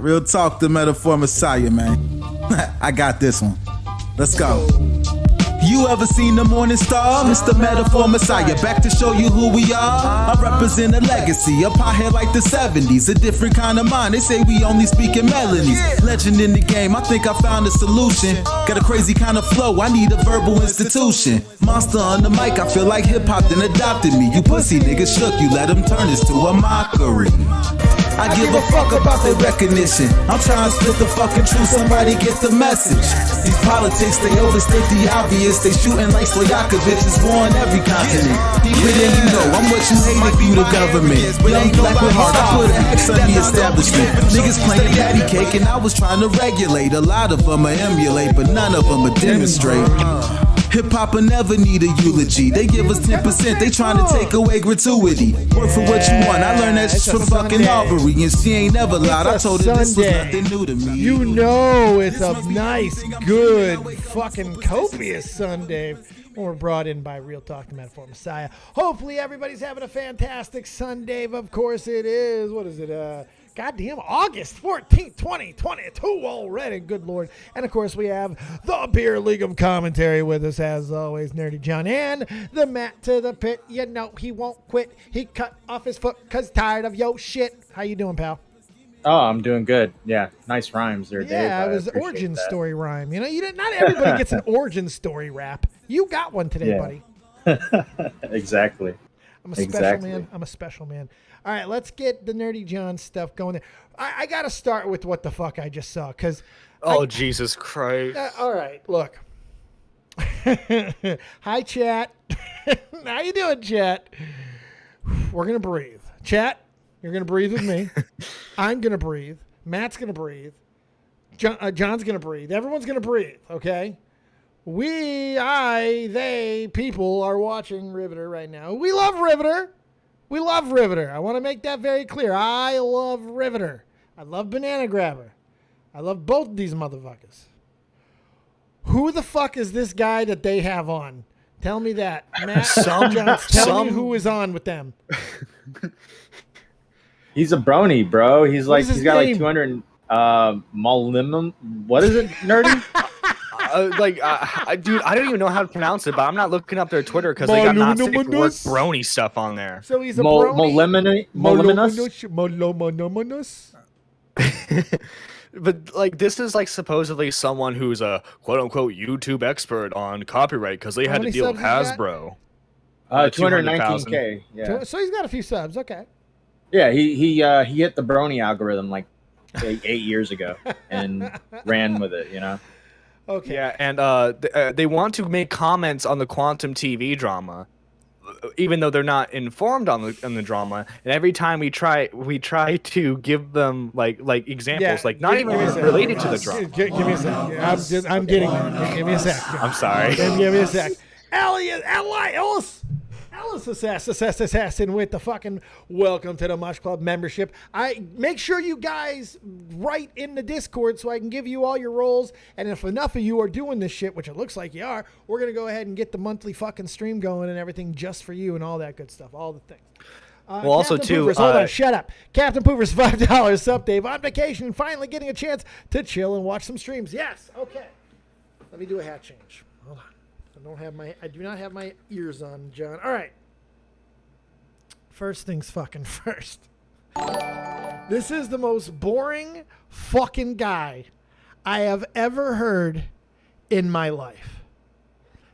Real talk, the metaphor messiah, man. I got this one. Let's go. You ever seen the morning star? Mr. Metaphor Messiah, back to show you who we are. I represent a legacy, up high here like the 70s. A different kind of mind, they say we only speak in melodies. Legend in the game, I think I found a solution. Got a crazy kind of flow, I need a verbal institution. Monster on the mic, I feel like hip-hop then adopted me. You pussy niggas shook, you let them turn this to a mockery. I give a fuck about their recognition. I'm trying to spit the fucking truth, somebody get the message. These politics, they overstate the obvious. They shooting like Stoyakovich is war on every continent. Deeper than you know, I'm what you hate if you the government. Young black with heart, I put an X on the establishment. Niggas playing patty cake and I was trying to regulate. A lot of them I emulate, but none of them I demonstrate. Hip-hop will never need a eulogy. They give us 10%, they trying to take away gratuity. Work for what you want, I learned that shit from fucking Aubrey. And she ain't never lied, I told her this was nothing new to me. You know it's a nice, good, fucking copious Sunday when we're brought in by Real Talk, the Metaphor Messiah. Hopefully everybody's having a fantastic Sunday. Of course it is. What is it? Goddamn, August 14th, 2022 already. Good Lord. And, of course, we have the Beer League of Commentary with us, as always, Nerdy John. And the Matt to the pit. You know he won't quit. He cut off his foot because tired of yo shit. How you doing, pal? Oh, I'm doing good. Yeah, nice rhymes there, Dave. Yeah, it was origin story rhyme. You know, not everybody gets an origin story rap. You got one today, buddy. Exactly. I'm a special man. I'm a special man. All right, let's get the Nerdy John stuff going there. I got to start with what the fuck I just saw, because... Oh, Jesus Christ. All right, look. Hi, chat. How you doing, chat? We're going to breathe. Chat, you're going to breathe with me. I'm going to breathe. Matt's going to breathe. John's going to breathe. Everyone's going to breathe, okay? They, people are watching Riveter right now. We love Riveter. We love Riveter. I want to make that very clear. I love Riveter. I love Banana Grabber. I love both of these motherfuckers. Who the fuck is this guy that they have on? Tell me that. Matt, tell me who is on with them. He's a brony, bro. He's got name? like 200 molimum. What is it, Nerdy? Dude, I don't even know how to pronounce it, but I'm not looking up their Twitter because they got not safe for work brony stuff on there. So he's a brony. Moliminous? But like, this is like supposedly someone who's a quote unquote YouTube expert on copyright because they had to deal with Hasbro. 219K. Yeah. So he's got a few subs. Okay. Yeah, he hit the brony algorithm like 8 years ago and ran with it. You know. Okay. Yeah, and they want to make comments on the Quantum TV drama, even though they're not informed on the drama. And every time we try to give them like examples, not even related to the drama. Give me a sec. I'm getting there. Give me a sec. I'm sorry. Give me a sec. Ellis Assassin with the fucking welcome to the Mush Club membership. I make sure you guys write in the Discord so I can give you all your roles. And if enough of you are doing this shit, which it looks like you are, we're going to go ahead and get the monthly fucking stream going and everything just for you and all that good stuff. All the things. Well, also, too... Poofers, hold on, shut up. Captain Poover's $5 sub, Dave. On vacation and finally getting a chance to chill and watch some streams. Yes, okay. Let me do a hat change. Hold on. I do not have my ears on, John. All right. First things fucking first. This is the most boring fucking guy I have ever heard in my life.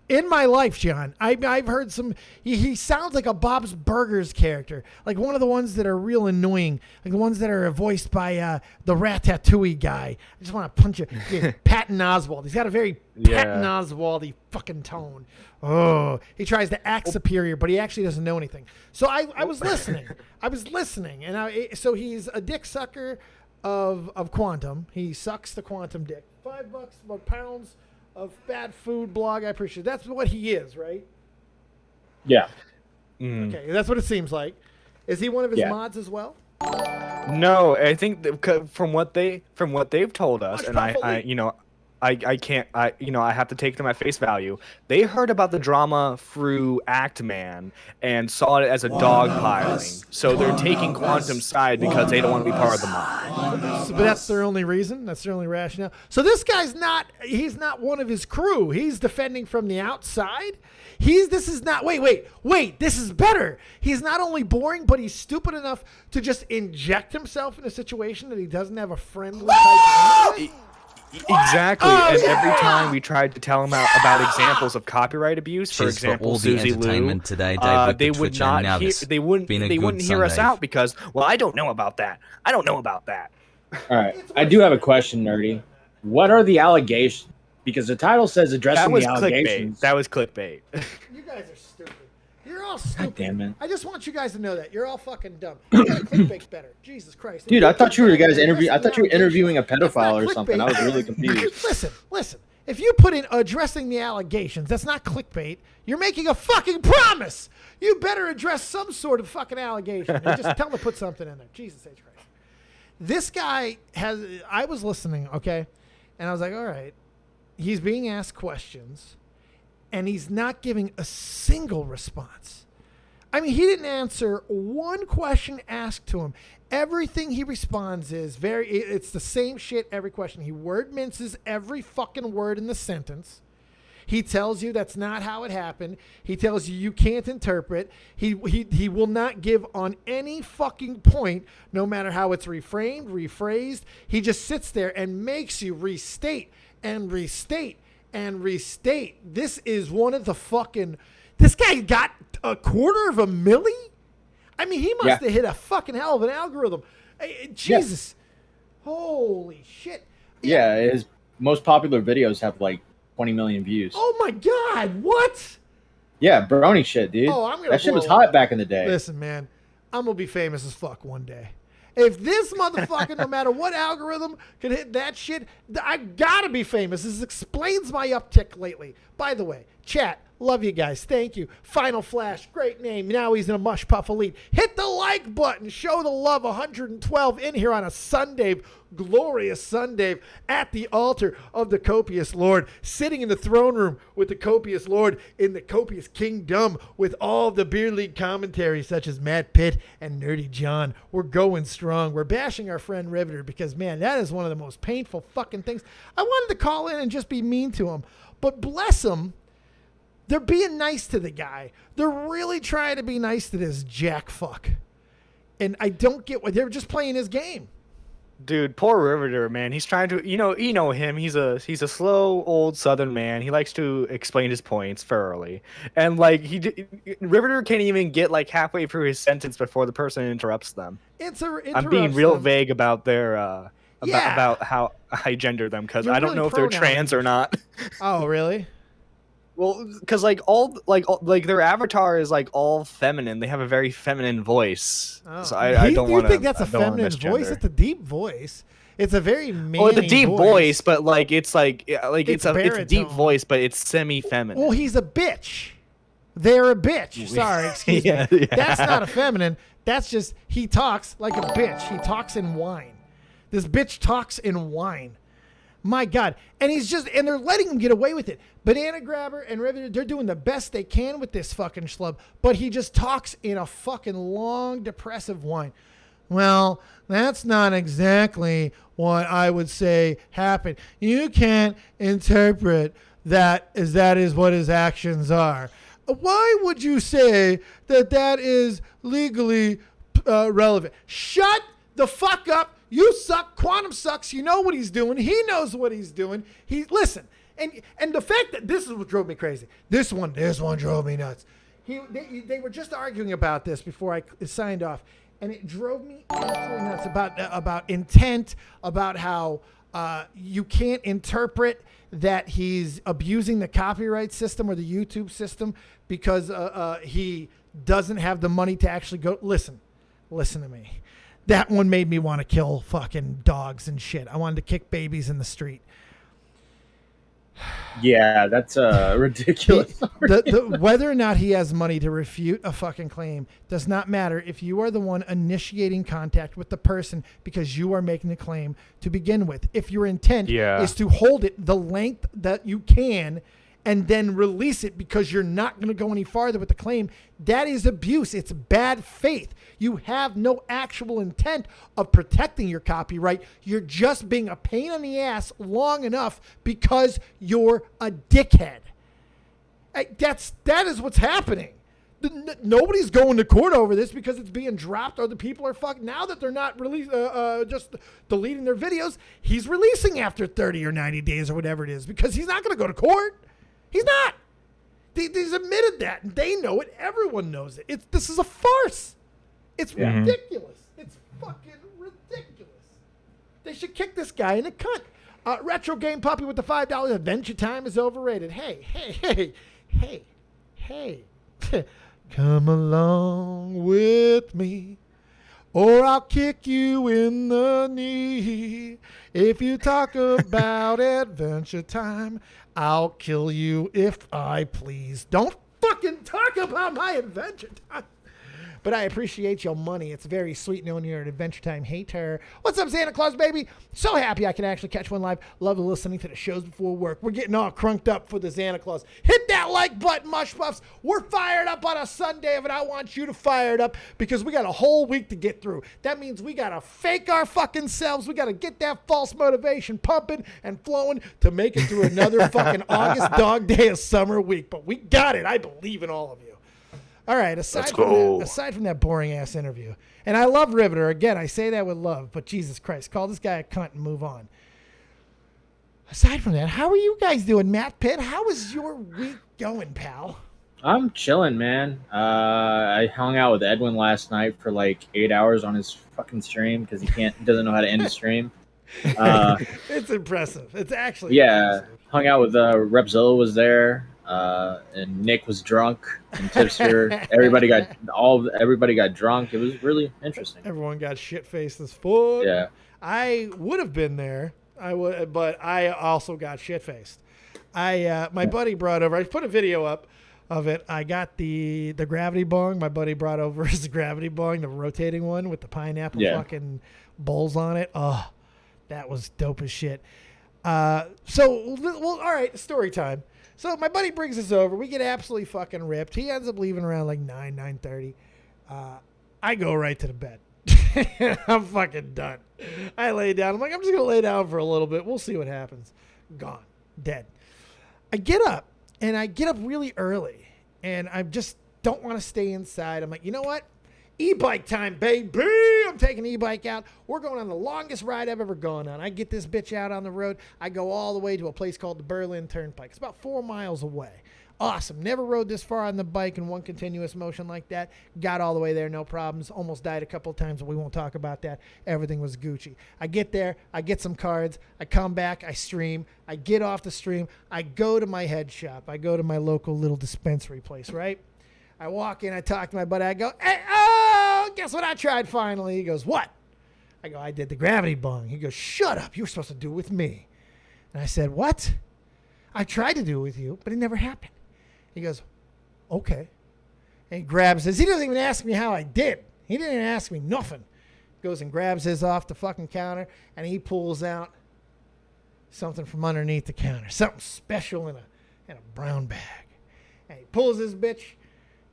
In my life, John. I've heard some... He sounds like a Bob's Burgers character. Like one of the ones that are real annoying. Like the ones that are voiced by the Ratatouille guy. I just want to punch you. Yeah, Patton Oswalt. He's got a very Patton Oswalt-y fucking tone. Oh, he tries to act superior, but he actually doesn't know anything. So I was listening. And so he's a dick sucker of Quantum. He sucks the Quantum dick. $5 pounds of bad food blog. I appreciate it. That's what he is, right? Yeah. Okay, that's what it seems like. Is he one of his mods as well? No, I think from what they've told us, and I I can't, I have to take them at face value. They heard about the drama through Act Man and saw it as a dogpiling. So they're taking Quantum's side because they don't want to be part of the mob. But that's their only reason. That's their only rationale. So this guy's he's not one of his crew. He's defending from the outside. This is not, wait, this is better. He's not only boring, but he's stupid enough to just inject himself in a situation that he doesn't have a friendly type of. Exactly, and every time we tried to tell him about examples of copyright abuse, for example, Susie Lou, today, Dave, they would not they wouldn't hear us out because, well, I don't know about that. All right, I do have a question, Nerdy. What are the allegations? Because the title says addressing the allegations. That was clickbait. You guys are stupid. You're all stupid. God damn it. I just want you guys to know that you're all fucking dumb. You gotta clickbait better. Jesus Christ, dude! I thought you were interviewing a pedophile or something. I was really confused. Listen. If you put in addressing the allegations, that's not clickbait. You're making a fucking promise. You better address some sort of fucking allegation. And just tell them to put something in there. Jesus H. Christ. This guy I was listening, okay, and I was like, all right. He's being asked questions, and he's not giving a single response. I mean, he didn't answer one question asked to him. Everything he responds is it's the same shit every question. He word minces every fucking word in the sentence. He tells you that's not how it happened. He tells you can't interpret. He will not give on any fucking point, no matter how it's reframed, rephrased. He just sits there and makes you restate and restate and restate. This is one of the fucking... This guy got $250,000? I mean, he must have hit a fucking hell of an algorithm. Jesus. Yeah. Holy shit. Yeah, his most popular videos have like 20 million views. Oh my God, what? Yeah, brony shit, dude. That shit was hot back in the day. Listen, man, I'm going to be famous as fuck one day. If this motherfucker, no matter what algorithm, can hit that shit, I gotta be famous. This explains my uptick lately. By the way, chat, love you guys. Thank you. Final Flash, great name. Now he's in a Mush Puff Elite. Hit the like button. Show the love. 112 in here on a Sunday, glorious Sunday, at the altar of the copious Lord, sitting in the throne room with the copious Lord in the copious kingdom with all the beer league commentaries such as Matt Pitt and Nerdy John. We're going strong. We're bashing our friend Riveter because, man, that is one of the most painful fucking things. I wanted to call in and just be mean to him, but bless him. They're being nice to the guy. They're really trying to be nice to this jack fuck. And I don't get what they're just playing his game. Dude, poor Riveter, man. He's trying to, you know him. He's a slow old Southern man. He likes to explain his points thoroughly, and like Riveter can't even get like halfway through his sentence before the person interrupts them. I'm being real vague about their about how I gender them because I don't know if they're trans or not. Oh, really? Well, because all their avatar is like all feminine. They have a very feminine voice. Oh. So I don't want to. You think that's a feminine voice? It's a deep voice. It's a very manly it's a deep voice, but like it's a deep voice, but it's semi-feminine. Well, he's a bitch. They're a bitch. Sorry, excuse me. Yeah. That's not a feminine. That's just he talks like a bitch. He talks in whine. This bitch talks in whine. My God. And they're letting him get away with it. Banana Grabber and Riveter, they're doing the best they can with this fucking schlub, but he just talks in a fucking long, depressive whine. Well, that's not exactly what I would say happened. You can't interpret that is what his actions are. Why would you say that is legally relevant? Shut the fuck up. You suck. Quantum sucks. You know what he's doing. He knows what he's doing. Listen, and the fact that this is what drove me crazy. This one drove me nuts. They were just arguing about this before I signed off, and it drove me absolutely nuts about intent, about how you can't interpret that he's abusing the copyright system or the YouTube system because he doesn't have the money to actually go. Listen to me. That one made me want to kill fucking dogs and shit. I wanted to kick babies in the street. Yeah, that's ridiculous. Whether or not he has money to refute a fucking claim does not matter if you are the one initiating contact with the person because you are making the claim to begin with. If your intent is to hold it the length that you can and then release it because you're not going to go any farther with the claim, that is abuse. It's bad faith. You have no actual intent of protecting your copyright. You're just being a pain in the ass long enough because you're a dickhead. That is what's happening. Nobody's going to court over this because it's being dropped or the people are fucked. Now that they're not just deleting their videos, he's releasing after 30 or 90 days or whatever it is because he's not going to go to court. He's not. He's admitted that, and they know it. Everyone knows it. This is a farce. It's ridiculous. It's fucking ridiculous. They should kick this guy in the cunt. Retro Game Puppy with the $5 Adventure Time is overrated. Hey. Come along with me, or I'll kick you in the knee. If you talk about Adventure Time, I'll kill you if I please. Don't fucking talk about my Adventure Time. But I appreciate your money. It's very sweet knowing you're an Adventure Time hater. What's up, Santa Claus, baby? So happy I can actually catch one live. Love listening to the shows before work. We're getting all crunked up for the Santa Claus. Hit that like button, Mush Puffs. We're fired up on a Sunday, and I want you to fire it up because we got a whole week to get through. That means we got to fake our fucking selves. We got to get that false motivation pumping and flowing to make it through another fucking August dog day of summer week. But we got it. I believe in all of you. All right, aside from that boring-ass interview, and I love Riveter. Again, I say that with love, but Jesus Christ, call this guy a cunt and move on. Aside from that, how are you guys doing, Matt Pitt? How is your week going, pal? I'm chilling, man. I hung out with Edwin last night for like 8 hours on his fucking stream because he doesn't know how to end a stream. It's impressive. It's actually impressive. Hung out with Repzilla was there. And Nick was drunk and tipster. everybody got drunk. It was really interesting. Everyone got shit-faced as fuck. Yeah. I would have been there. But I also got shit-faced. My buddy brought over. I put a video up of it. I got the gravity bong. My buddy brought over his gravity bong, the rotating one with the pineapple fucking bowls on it. Oh, that was dope as shit. All right, story time. So my buddy brings us over. We get absolutely fucking ripped. He ends up leaving around like 9:30. I go right to the bed. I'm fucking done. I lay down. I'm like, I'm just going to lay down for a little bit. We'll see what happens. Gone. Dead. I get up, and I get up really early, and I just don't want to stay inside. I'm like, you know what? E-bike time, baby. I'm taking e-bike out. We're going on the longest ride I've ever gone on. I get this bitch out on the road. I go all the way to a place called the Berlin Turnpike. It's about 4 miles away. Awesome. Never rode this far on the bike in one continuous motion like that. Got all the way there, no problems. Almost died a couple of times, but we won't talk about that. Everything was Gucci. I get there. I get some cards. I come back. I stream. I get off the stream. I go to my head shop. I go to my local little dispensary place, right? I walk in. I talk to my buddy. I go, hey, guess what I tried finally? He goes, what? I go, I did the gravity bong. He goes, shut up. You were supposed to do it with me. And I said, what? I tried to do it with you, but it never happened. He goes, okay. And he grabs his. He doesn't even ask me how I did. He didn't even ask me nothing. Goes and grabs his off the fucking counter, and he pulls out something from underneath the counter. Something special in a brown bag. And he pulls his bitch,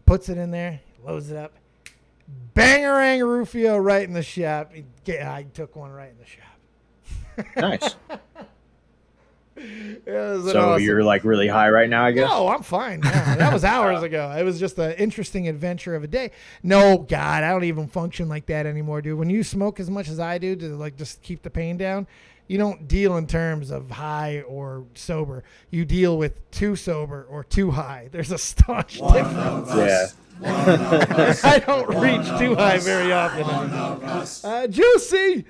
puts it in there, loads it up. Bangarang Rufio right in the shop. I took one right in the shop. Nice. So awesome. You're like really high right now, I guess? No, I'm fine now. That was hours ago. It was just an interesting adventure of a day. No, God, I don't even function like that anymore, dude. When you smoke as much as I do to like just keep the pain down, you don't deal in terms of high or sober. You deal with too sober or too high. There's a staunch difference. Yeah. I don't reach too high very often. Juicy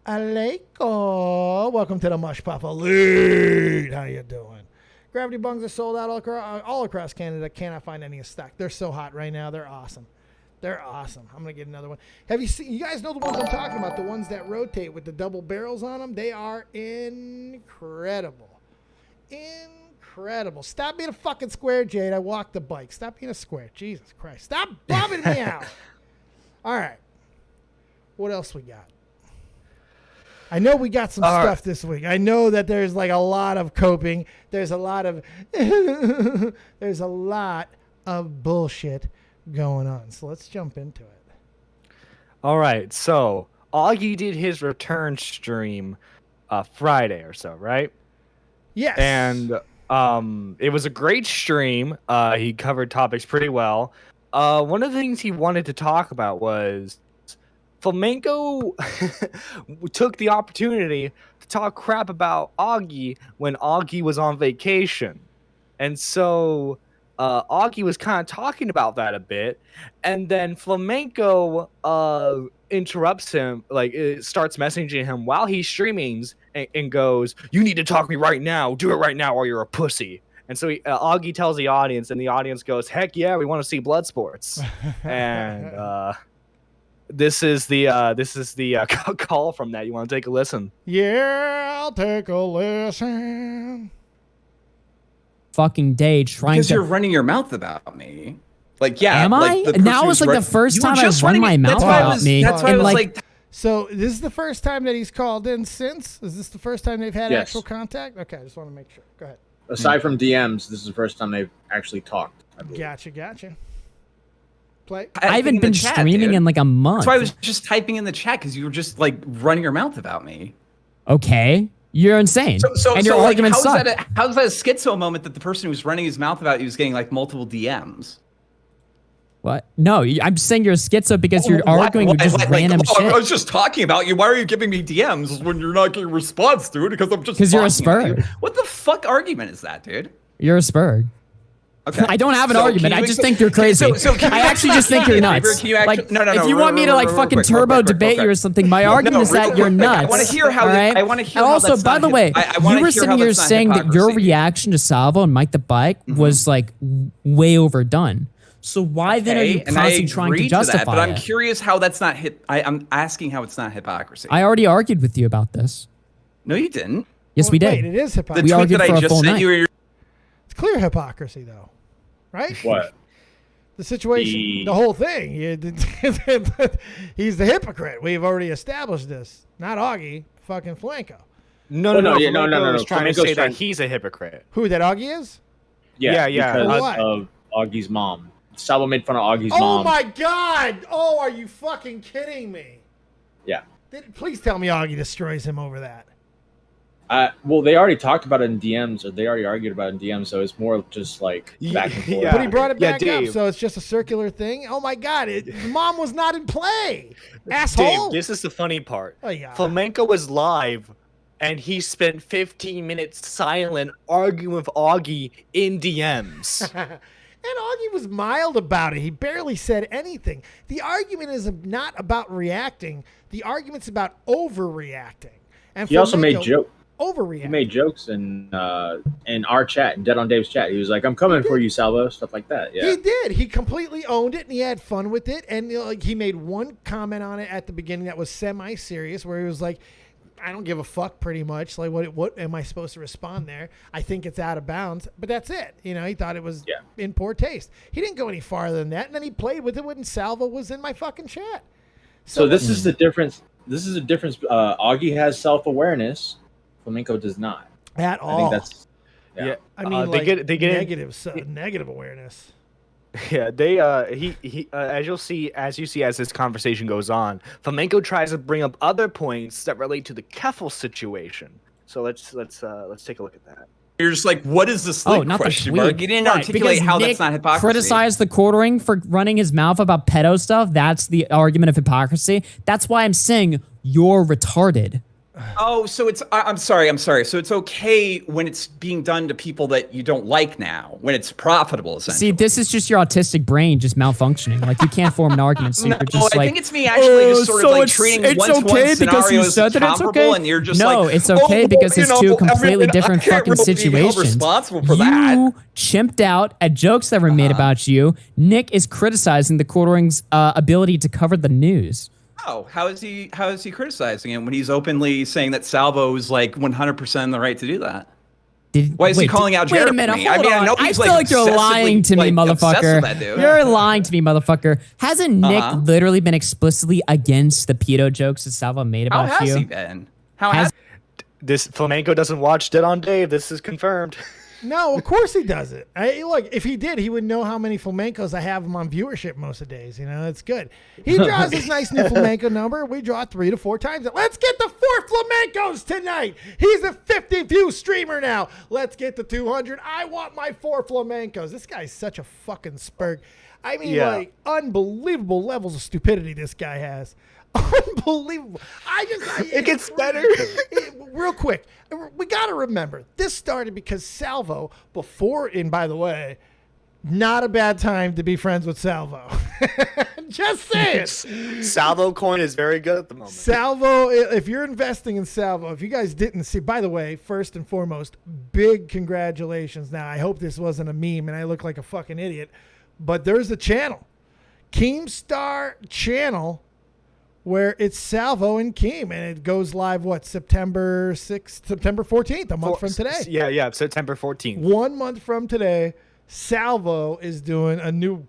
Aleko. Welcome to the Mush Papa Lead. How you doing? Gravity bungs are sold out all across Canada. Cannot find any in stock. They're so hot right now. They're awesome. I'm gonna get another one. Have you seen? You guys know the ones I'm talking about? The ones that rotate with the double barrels on them. They are incredible. Incredible. Stop being a fucking square, Jade. I walked the bike. Stop being a square. Jesus Christ. Stop bumming me out. All right. What else we got? I know we got some stuff this week. I know that there's like a lot of coping. There's a lot of there's a lot of bullshit going on. So let's jump into it. All right. So Augie did his return stream Friday or so, right? Yes. And it was a great stream. He covered topics pretty well. One of the things he wanted to talk about was Flamenco took the opportunity to talk crap about Augie when Augie was on vacation. And so Augie was kind of talking about that a bit. And then Flamenco interrupts him, like starts messaging him while he's streaming and goes, "You need to talk to me right now. Do it right now or you're a pussy." And so Augie tells the audience, and the audience goes, "Heck yeah, we want to see blood sports." And this is the call from that. You want to take a listen? Yeah, I'll take a listen. Fucking day trying because to. you're running your mouth about me. Like, yeah. Am like, I? Now it's like the first time I've run my mouth about me. That's why I and was like, so this is the first time that he's called in since? Is this the first time they've had Yes. actual contact? Okay, I just want to make sure. Go ahead. Aside from DMs, this is the first time they've actually talked. I believe. Gotcha. Play. I haven't been streaming in like a month. That's why I was just typing in the chat because you were just like running your mouth about me. Okay. You're insane. And your argument sucks. How is that a schizo moment that the person who's running his mouth about you is getting like multiple DMs? What? No, I'm saying you're a schizo because you're arguing with just random shit. I was just talking about you. Why are you giving me DMs when you're not getting a response, dude? Because I'm just because you're a talking about spurg. you. What the fuck argument is that, dude? You're a spurg. Okay. I don't have an So argument. can I you just think you're crazy. So can you I actually just think you're nuts. Can you actually, Like, no, if you want me to like fucking turbo debate you or something, my argument is that you're nuts. I want to hear how. Right? I want to hear. And how also, that's by not the way, wanna you were hear sitting how here that's not saying that your hypocrisy. reaction to Salvo and Mike the Bike was like way overdone. So why then are you constantly trying to justify that, but I'm it? curious how that's not I'm asking how it's not hypocrisy. I already argued with you about this. No, you didn't. Yes, we did. Wait, it is The hypocrisy. We tweet argued that for I a just full sent night. you. It's clear hypocrisy, though, right? What? The situation, the whole thing. He's the hypocrite. We've already established this. Not Augie, fucking Flamenco. No. Flamenco was trying to Flamenco's say trying- that he's a hypocrite. Who, that Augie is? Yeah. Because What? of Augie's mom. Salvo made fun of Augie's Oh mom. my God! Oh, are you fucking kidding me? Yeah. Please tell me Augie destroys him over that. Well, they already talked about it in DMs, or they already argued about it in DMs, so it's more just like back and forth. Yeah. But he brought it Yeah, back up, Dave. so it's just a circular thing. Oh my God! Mom was not in play, asshole. Dave, this is the funny part. Oh, yeah. Flamenco was live, and he spent 15 minutes silent arguing with Augie in DMs. And Augie was mild about it. He barely said anything. The argument is not about reacting. The argument's about overreacting. And He also made Flamenco jokes. overreacting. He made jokes in our chat, in Dead on Dave's chat. He was like, "I'm coming for you, Salvo," stuff like that. Yeah. He did. He completely owned it, and he had fun with it. And like, he made one comment on it at the beginning that was semi-serious, where he was like, "I don't give a fuck," pretty much. Like, what am I supposed to respond there? I think it's out of bounds, but that's it. You know, he thought it was in poor taste. He didn't go any farther than that, and then he played with it when Salvo was in my fucking chat. So this is the difference. This is a difference. Augie has self-awareness. Flamenco does not. At all. I think that's. Yeah. I mean, they get negative awareness. Yeah, he as you see as this conversation goes on, Flamenco tries to bring up other points that relate to the Keffel situation. So let's take a look at that. You're just like, what is this? Oh, not the question tweet. mark? You didn't Right, articulate because how Nick that's not hypocrisy. criticized the quartering for running his mouth about pedo stuff. That's the argument of hypocrisy. That's why I'm saying you're retarded. Oh, so it's I'm sorry. So it's okay when it's being done to people that you don't like now, when it's profitable, essentially. See, this is just your autistic brain just malfunctioning. Like, you can't form an argument, so No, you're just I like, think it's me actually just sort of like treating it's one-to-one okay because scenarios you as said that it's comparable, okay. and you're just no, like, it's okay oh, because you it's know, two completely different I can't fucking really be held situations. responsible for you that. chimped out at jokes that were made about you. Nick is criticizing the quartering's ability to cover the news. Oh, how is he criticizing him when he's openly saying that Salvo is like 100% in the right to do that? Why is he calling out Jeremy? Wait a minute, I hold mean, I on. know I he's feel like you're obsessively, lying to me, obsessed with motherfucker. that dude. You're lying to me, motherfucker. Hasn't Nick literally been explicitly against the pedo jokes that Salvo made How about has you? he been? How has This Flamenco doesn't watch Dead on Dave. This is confirmed. No, of course he doesn't. Look, if he did, he would know how many flamencos I have him on viewership most of the days. You know, it's good. He draws his nice new flamenco number. We draw 3 to 4 times. Let's get the 4 flamencos tonight. He's a 50 view streamer now. Let's get the 200. I want my 4 flamencos. This guy's such a fucking spurg. I mean, like, unbelievable levels of stupidity this guy has. Unbelievable. It gets better. Real quick, we got to remember, this started because Salvo, and by the way, not a bad time to be friends with Salvo. Just saying. Salvo coin is very good at the moment. Salvo, if you're investing in Salvo, if you guys didn't see, by the way, first and foremost, big congratulations. Now, I hope this wasn't a meme and I look like a fucking idiot, but there's a channel, Keemstar channel, where it's Salvo and Keem, and it goes live, September 6th, September 14th, a month from today. Yeah, September 14th. 1 month from today, Salvo is doing a new,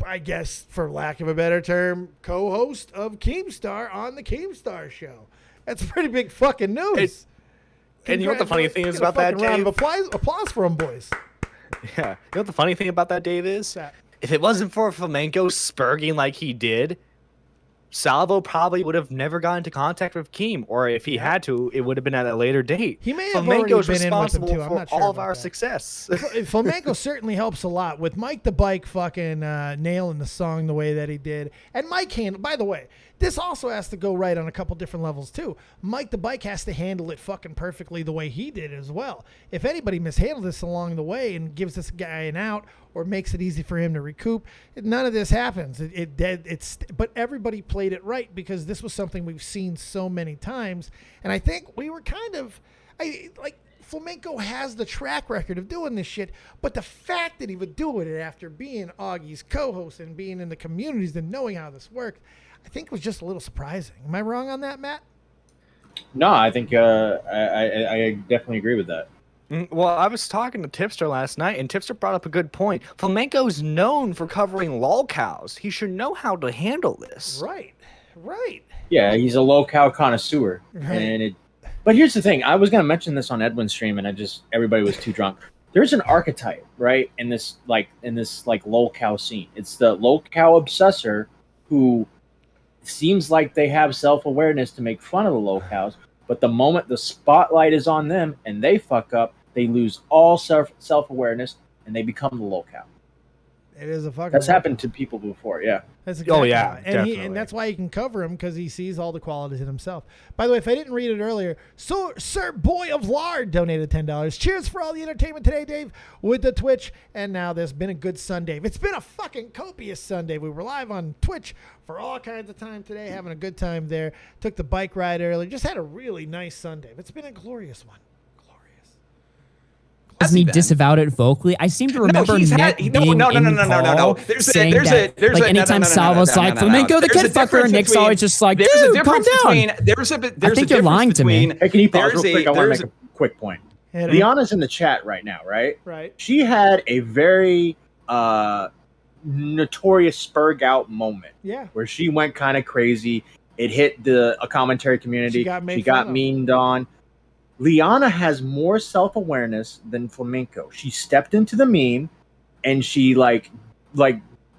I guess, for lack of a better term, co-host of Keemstar on the Keemstar show. That's pretty big fucking news. And you know what the funny thing is about that, round of Dave? applause for them, boys. Yeah. You know what the funny thing about that, Dave, is? If it wasn't for Flamenco spurging like he did, Salvo probably would have never got into contact with Keem, or if he had to, it would have been at a later date. He may have already been in with him too. I'm not sure all of about our that. success. Flamenco certainly helps a lot with Mike the Bike fucking nailing the song the way that he did. And Mike by the way, this also has to go right on a couple different levels too. Mike the Bike has to handle it fucking perfectly the way he did as well. If anybody mishandles this along the way and gives this guy an out or makes it easy for him to recoup, none of this happens. But everybody played it right because this was something we've seen so many times. And I think we were Flamenco has the track record of doing this shit, but the fact that he would do it after being Augie's co-host and being in the communities and knowing how this worked, I think was just a little surprising. Am I wrong on that, Matt? No, I think I definitely agree with that. Well, I was talking to Tipster last night, and Tipster brought up a good point. Flamenco's known for covering lolcows. He should know how to handle this. Right. Yeah, he's a low-cow connoisseur. Right. But here's the thing. I was going to mention this on Edwin's stream, and everybody was too drunk. There's an archetype, right, in this low-cow scene. It's the low-cow obsessor who seems like they have self-awareness to make fun of the low-cows, but the moment the spotlight is on them and they fuck up, they lose all self-awareness and they become the low-cow. It is a fucking. That's happened to people before, yeah. That's exactly yeah, right. definitely. And that's why he can cover him, because he sees all the qualities in himself. By the way, if I didn't read it earlier, so Sir Boy of Lard donated $10. Cheers for all the entertainment today, Dave, with the Twitch. And now there's been a good Sunday. It's been a fucking copious Sunday. We were live on Twitch for all kinds of time today, having a good time there. Took the bike ride earlier. Just had a really nice Sunday. It's been a glorious one. Hasn't he disavowed it vocally? I seem to remember Nick being in call saying that, like, anytime Salvo's like, Flamenco the kid fucker, Nick's always just like, dude, calm down. I think you're lying to me. Hey, can you pause real quick? I want to make a quick point. Liana's in the chat right now, right? Right. She had a very notorious spurg out moment. Yeah. Where she went kind of crazy. It hit a commentary community. She got memed on. Liana has more self-awareness than Flamenco. She stepped into the meme and she like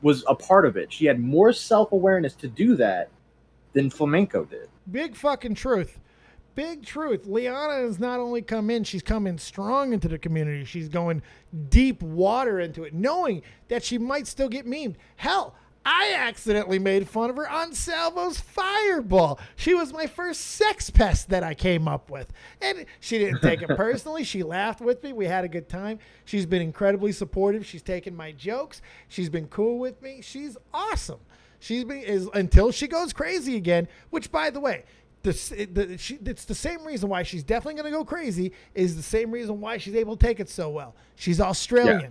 was a part of it. She had more self-awareness to do that than Flamenco did. Big fucking truth. Big truth. Liana has not only come in, she's come in strong into the community. She's going deep water into it, knowing that she might still get memed. Hell, I accidentally made fun of her on Salvo's Fireball. She was my first sex pest that I came up with. And she didn't take it personally. She laughed with me. We had a good time. She's been incredibly supportive. She's taken my jokes. She's been cool with me. She's awesome. Until she goes crazy again, which, by the way, it's the same reason why she's definitely going to go crazy, is the same reason why she's able to take it so well. She's Australian. Yeah.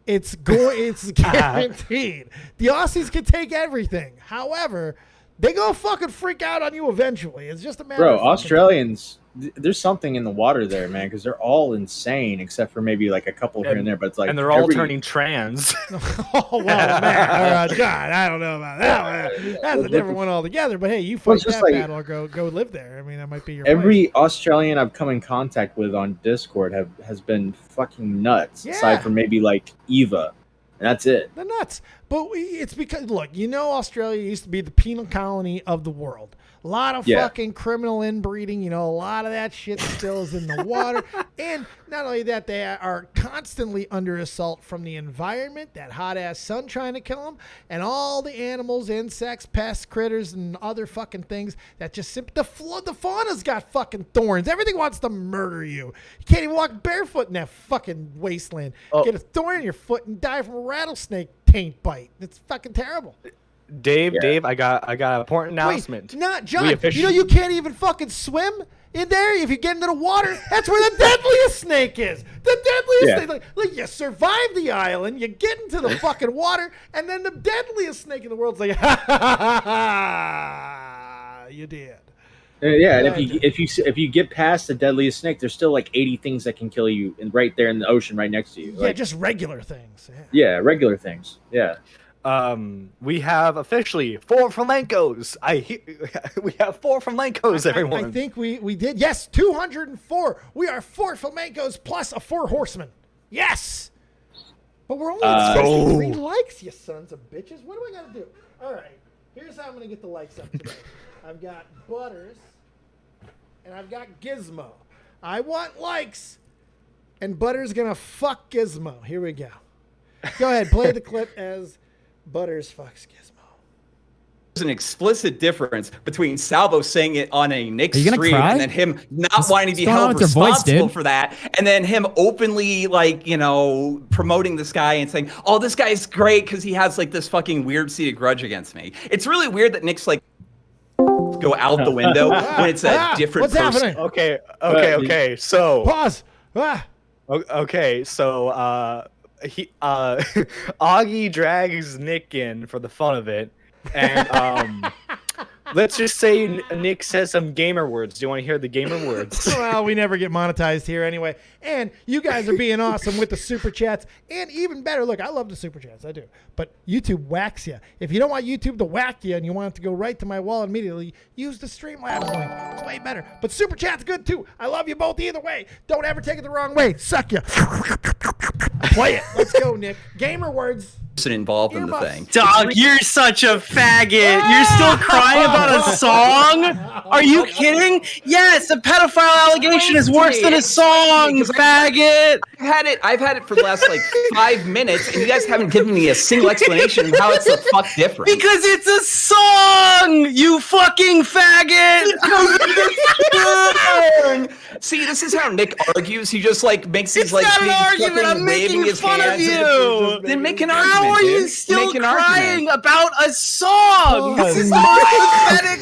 It's guaranteed. The Aussies can take everything. However, they go fucking freak out on you eventually. It's just a matter Bro, of Australians, there's something in the water there, man, because they're all insane except for maybe like a couple here and there. But it's like, and they're all turning trans. Oh, well, man. God, I don't know about that one. That's a different one altogether. But hey, you fight that battle or go live there. I mean, that might be your every place. Australian I've come in contact with on Discord has been fucking nuts, aside from maybe like Eva. And that's it. They're nuts. But it's because, look, Australia used to be the penal colony of the world. A lot of fucking criminal inbreeding. A lot of that shit still is in the water. And not only that, they are constantly under assault from the environment, that hot-ass sun trying to kill them, and all the animals, insects, pests, critters, and other fucking things that just the fauna's got fucking thorns. Everything wants to murder you. You can't even walk barefoot in that fucking wasteland. Get a thorn in your foot and die from a rattlesnake taint bite. It's fucking terrible. Dave, I got an important announcement. Not John. You can't even fucking swim in there if you get into the water. That's where the deadliest snake is. The deadliest snake. Like you survive the island, you get into the fucking water, and then the deadliest snake in the world's like, ha ha ha ha, you did. And if you get past the deadliest snake, there's still like 80 things that can kill you, and right there in the ocean, right next to you. Yeah, just regular things. Yeah, regular things. Yeah. We have officially 4 flamencos. We have 4 flamencos, everyone. I think we did. Yes, 204. We are 4 flamencos plus a 4 horsemen. Yes. But we're only at 63 likes, you sons of bitches. What do I got to do? All right. Here's how I'm going to get the likes up today. I've got Butters and I've got Gizmo. I want likes, and Butters going to fuck Gizmo. Here we go. Go ahead. Play the clip as Butters fucks Gizmo. There's an explicit difference between Salvo saying it on a Nick stream and then him not wanting to be held responsible for that, and then him openly promoting this guy and saying, "Oh, this guy's great because he has like this fucking weird seated grudge against me." It's really weird that Nick's like go out the window when it's a different person. Happening? Okay. So pause. Okay, so Augie drags Nick in for the fun of it, and let's just say Nick says some gamer words. Do you want to hear the gamer words? Well, we never get monetized here anyway. And you guys are being awesome with the super chats. And even better, look, I love the super chats. I do. But YouTube whacks you. If you don't want YouTube to whack you and you want it to go right to my wallet immediately, use the Streamlabs link. It's way better. But super chat's good too. I love you both either way. Don't ever take it the wrong way. Suck you. Play it. Let's go, Nick. Gamer words. Involved in the thing. Dog, you're such a faggot. You're still crying about a song? Are you kidding? Yes, a pedophile allegation is worse than a song, faggot. I've had it for the last 5 minutes, and you guys haven't given me a single explanation of how it's the fuck different. Because it's a song, you fucking faggot. See, this is how Nick argues. He just makes these not an argument. I'm making fun of you. Then make an argument. How are you still crying about a song? This is pathetic.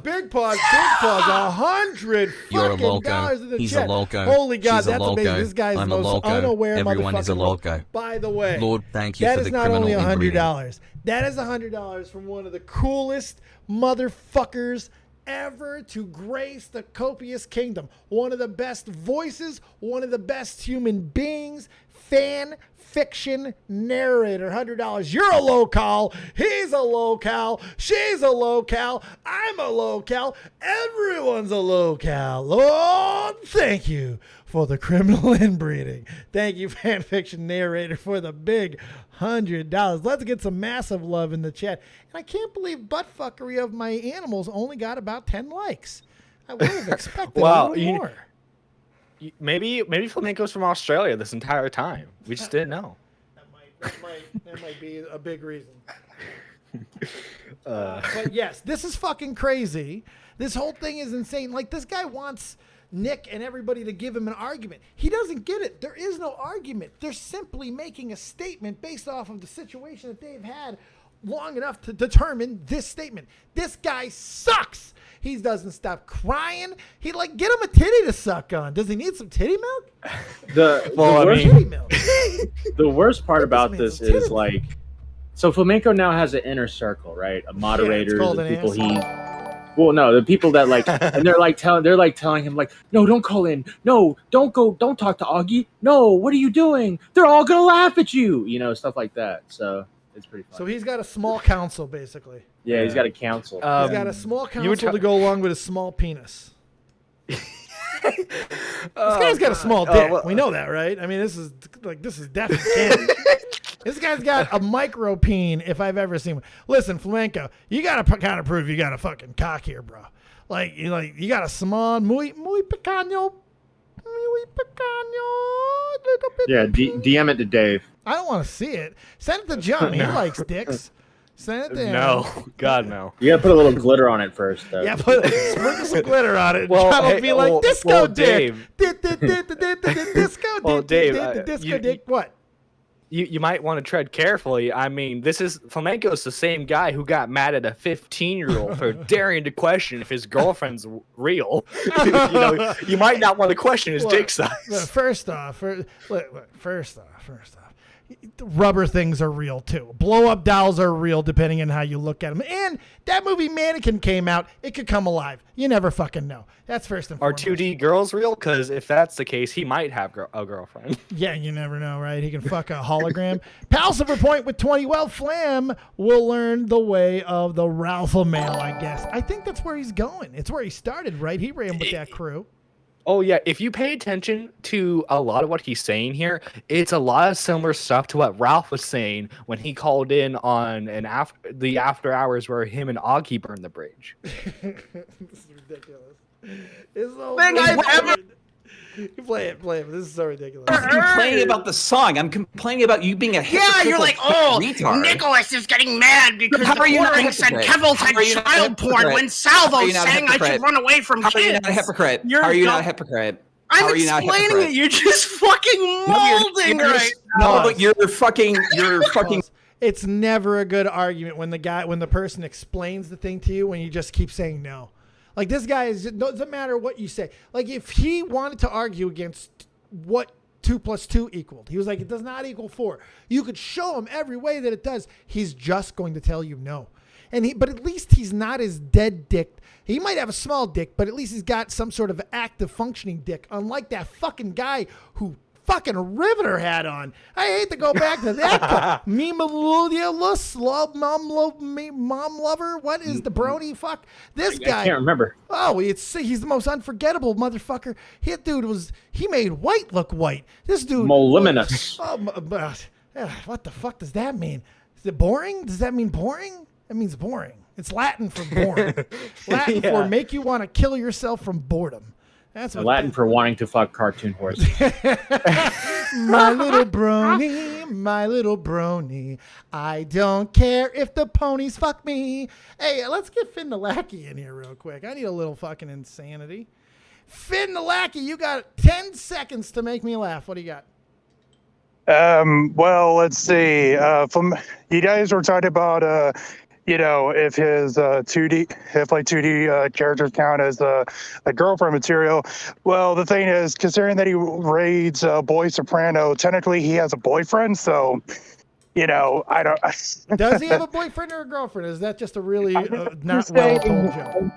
Big pause. $100 $100 in the He's chat. a loco. Holy God, She's that's a loco. amazing. This guy's the I'm most a loco. unaware Everyone motherfucker. is a loco. By the way, Lord, thank you that for is the not criminal only inbreeding. $100. That is $100 from one of the coolest motherfuckers ever to grace the copious kingdom. One of the best voices, one of the best human beings, fan fiction narrator. $100. You're a local. He's a local. She's a local. I'm a local. Everyone's a local. Lord, thank you for the criminal inbreeding. Thank you, fan fiction narrator, for the big $100. Let's get some massive love in the chat. And I can't believe buttfuckery of my animals only got about 10 likes. I would have expected a little more. Maybe flamenco's from Australia this entire time. We just didn't know. That might be a big reason. But yes, this is fucking crazy. This whole thing is insane. This guy wants Nick and everybody to give him an argument. He doesn't get it. There is no argument. They're simply making a statement based off of the situation that they've had long enough to determine this statement. This guy sucks. He doesn't stop crying. He get him a titty to suck on. Does he need some titty milk? The worst part about this is So Flamenco now has an inner circle, right? A moderator, the people the people that like, and they're like telling him like, no, don't call in, no, don't go, don't talk to Augie, no, what are you doing? They're all gonna laugh at you, stuff like that. So it's pretty fun. So he's got a small council, basically. Yeah, he's got a council. He's got a small council to go along with his small penis. This guy's got a small dick. We know that, right? I mean, this is definitely canon. This guy's got a micro peen if I've ever seen one. Listen, Flamenco, you gotta kind of prove you got a fucking cock here, bro. You got a small, muy pequeño, little bit. Yeah, DM it to Dave. I don't want to see it. Send it to John. He likes dicks. Send it to him. No, God no. You gotta put a little glitter on it first, though. Yeah, sprinkle some glitter on it. John will be like, disco dick. Disco dick. Disco dick. What? You might want to tread carefully. I mean, Flamenco's the same guy who got mad at a 15-year-old for daring to question if his girlfriend's real. You might not want to question his dick size. First off, rubber things are real too. Blow-up dolls are real depending on how you look at them. And that movie Mannequin came out. It could come alive. You never fucking know. That's first and foremost. Are 2D girls real? Because if that's the case, he might have a girlfriend. Yeah, you never know, right? He can fuck a hologram. Pal Silver Point with 20. Well, Flam will learn the way of the Ralpha male, I guess. I think that's where he's going. It's where he started, right? He ran with that crew. Oh, yeah. If you pay attention to a lot of what he's saying here, it's a lot of similar stuff to what Ralph was saying when he called in on the after hours where him and Augie burned the bridge. This is ridiculous. It's so thing I've ever... Play it. This is so ridiculous. I'm complaining about the song. I'm complaining about you being a you're like, retard. Nicholas is getting mad because the ordering said Kevils had child porn when Salvo sang I should run away from kids. How are you not a hypocrite? How are you not a hypocrite? I'm explaining it. You're just fucking molding right now. No, but you're fucking. It's never a good argument when the person explains the thing to you when you just keep saying no. Like, this guy doesn't matter what you say. Like, if he wanted to argue against what 2 + 2 equaled, he was like, it does not equal 4. You could show him every way that it does. He's just going to tell you no. But at least he's not as dead dick. He might have a small dick, but at least he's got some sort of active functioning dick. Unlike that fucking guy who fucking Riveter had on. I hate to go back to that guy. Mom lover. What is the brony fuck? This guy. I can't remember. Oh, he's the most unforgettable motherfucker. He made white look white. This dude. Moliminous. What the fuck does that mean? Is it boring? Does that mean boring? That means boring. It's Latin for boring. Latin for make you want to kill yourself from boredom. That's what Latin for wanting to fuck cartoon horses. My little brony, I don't care if the ponies fuck me. Hey, let's get Finn the Lackey in here real quick. I need a little fucking insanity. Finn the Lackey, you got 10 seconds to make me laugh. What do you got? Well, let's see. You guys were talking about if his 2D characters count as a girlfriend material. Well, the thing is, considering that he raids Boy Soprano, technically he has a boyfriend. So, I don't. Does he have a boyfriend or a girlfriend? Is that just a really not well told joke?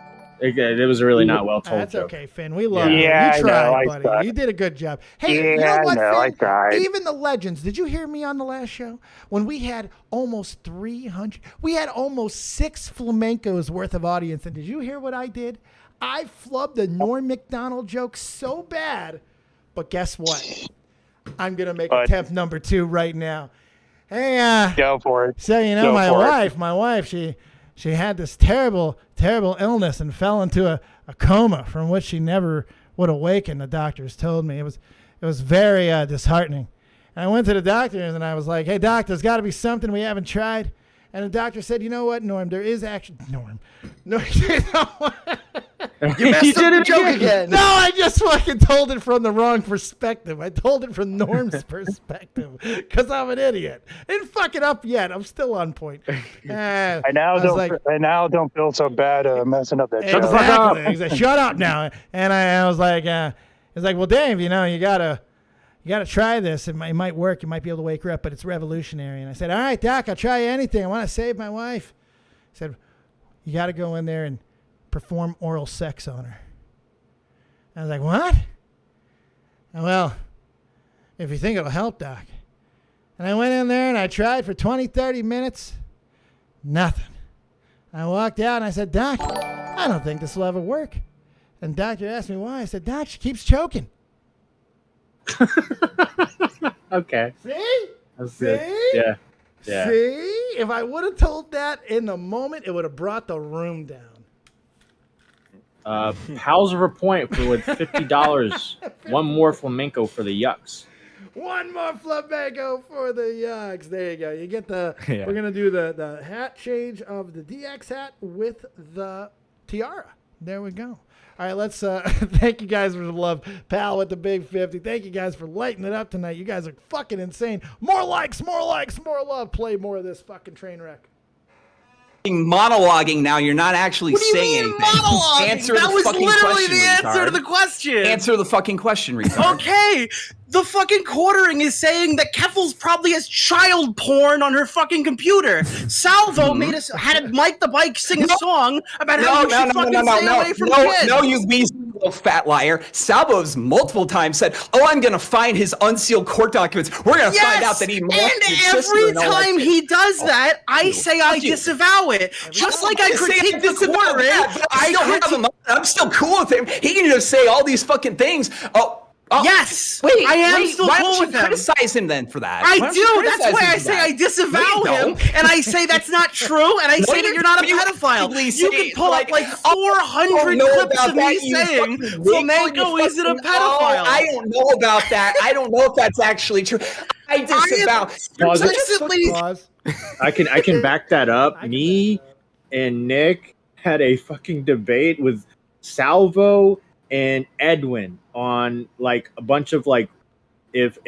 It was a really not well told That's joke. Okay, Finn. We love you. You tried, buddy. Tried. You did a good job. Hey, you know what, Finn? I tried. Even the legends. Did you hear me on the last show? When we had almost 300, we had almost 6 flamencos worth of audience. And did you hear what I did? I flubbed a Norm Macdonald joke so bad. But guess what? I'm going to make attempt number 2 right now. Hey, go for it. So, my wife, she had this terrible illness and fell into a coma from which she never would awaken, the doctors told me. It was very disheartening. And I went to the doctors and I was like, hey, doc, there's got to be something we haven't tried. And the doctor said, you know what, Norm, there is actually... Norm. No, you messed up the joke again. No, I just fucking told it from the wrong perspective. I told it from Norm's perspective because I'm an idiot. I didn't fuck it up yet. I'm still on point. I now don't feel so bad messing up that joke. Exactly. He's like, shut up now. And I was like, it's like, well, Dave, you you got to try this. It might work. You might be able to wake her up, but it's revolutionary. And I said, all right, Doc, I'll try anything. I want to save my wife. He said, you got to go in there and perform oral sex on her. I was like, what? Well, if you think it'll help, Doc. And I went in there and I tried for 20, 30 minutes. Nothing. I walked out and I said, Doc, I don't think this will ever work. And doctor asked me why. I said, Doc, she keeps choking. Okay. See? That's See? good. Yeah. Yeah. See? If I would have told that in the moment, it would have brought the room down. Pals of a point for with $50. One more flamenco for the yucks. One more flamenco for the yucks. There you go. You get the. Yeah. We're gonna do the hat change of the DX hat with the tiara. There we go. All right, let's thank you guys for the love. Pal with the big 50. Thank you guys for lighting it up tonight. You guys are fucking insane. More likes, more love. Play more of this fucking train wreck. Monologuing now. You're not actually saying anything. Answer that was literally the answer to the question. Answer the fucking question, retard. Okay. The fucking quartering is saying that Keffels probably has child porn on her fucking computer. Salvo had Mike the Bike sing a song about how you should fucking stay away from kids. No, you little fat liar. Salvo's multiple times said, "Oh, I'm gonna find his unsealed court documents. We're gonna find out that he molested his sister." And every time he does that, I say I disavow it. Just like I critique the quartering, I'm still cool with him. He can just say all these fucking things. Yes, wait, I am still why cool don't with you him. Criticize him then for that? I do. That's why I say I disavow him, and I say that's not true, and I say that you're not a pedophile. You can pull up like 400 clips of me saying flamenco isn't a pedophile. I don't know about that. I don't know if that's actually true. I disavow. Pause. I can back that up. Me and Nick had a fucking debate with Salvo and Edwin on like a bunch of like if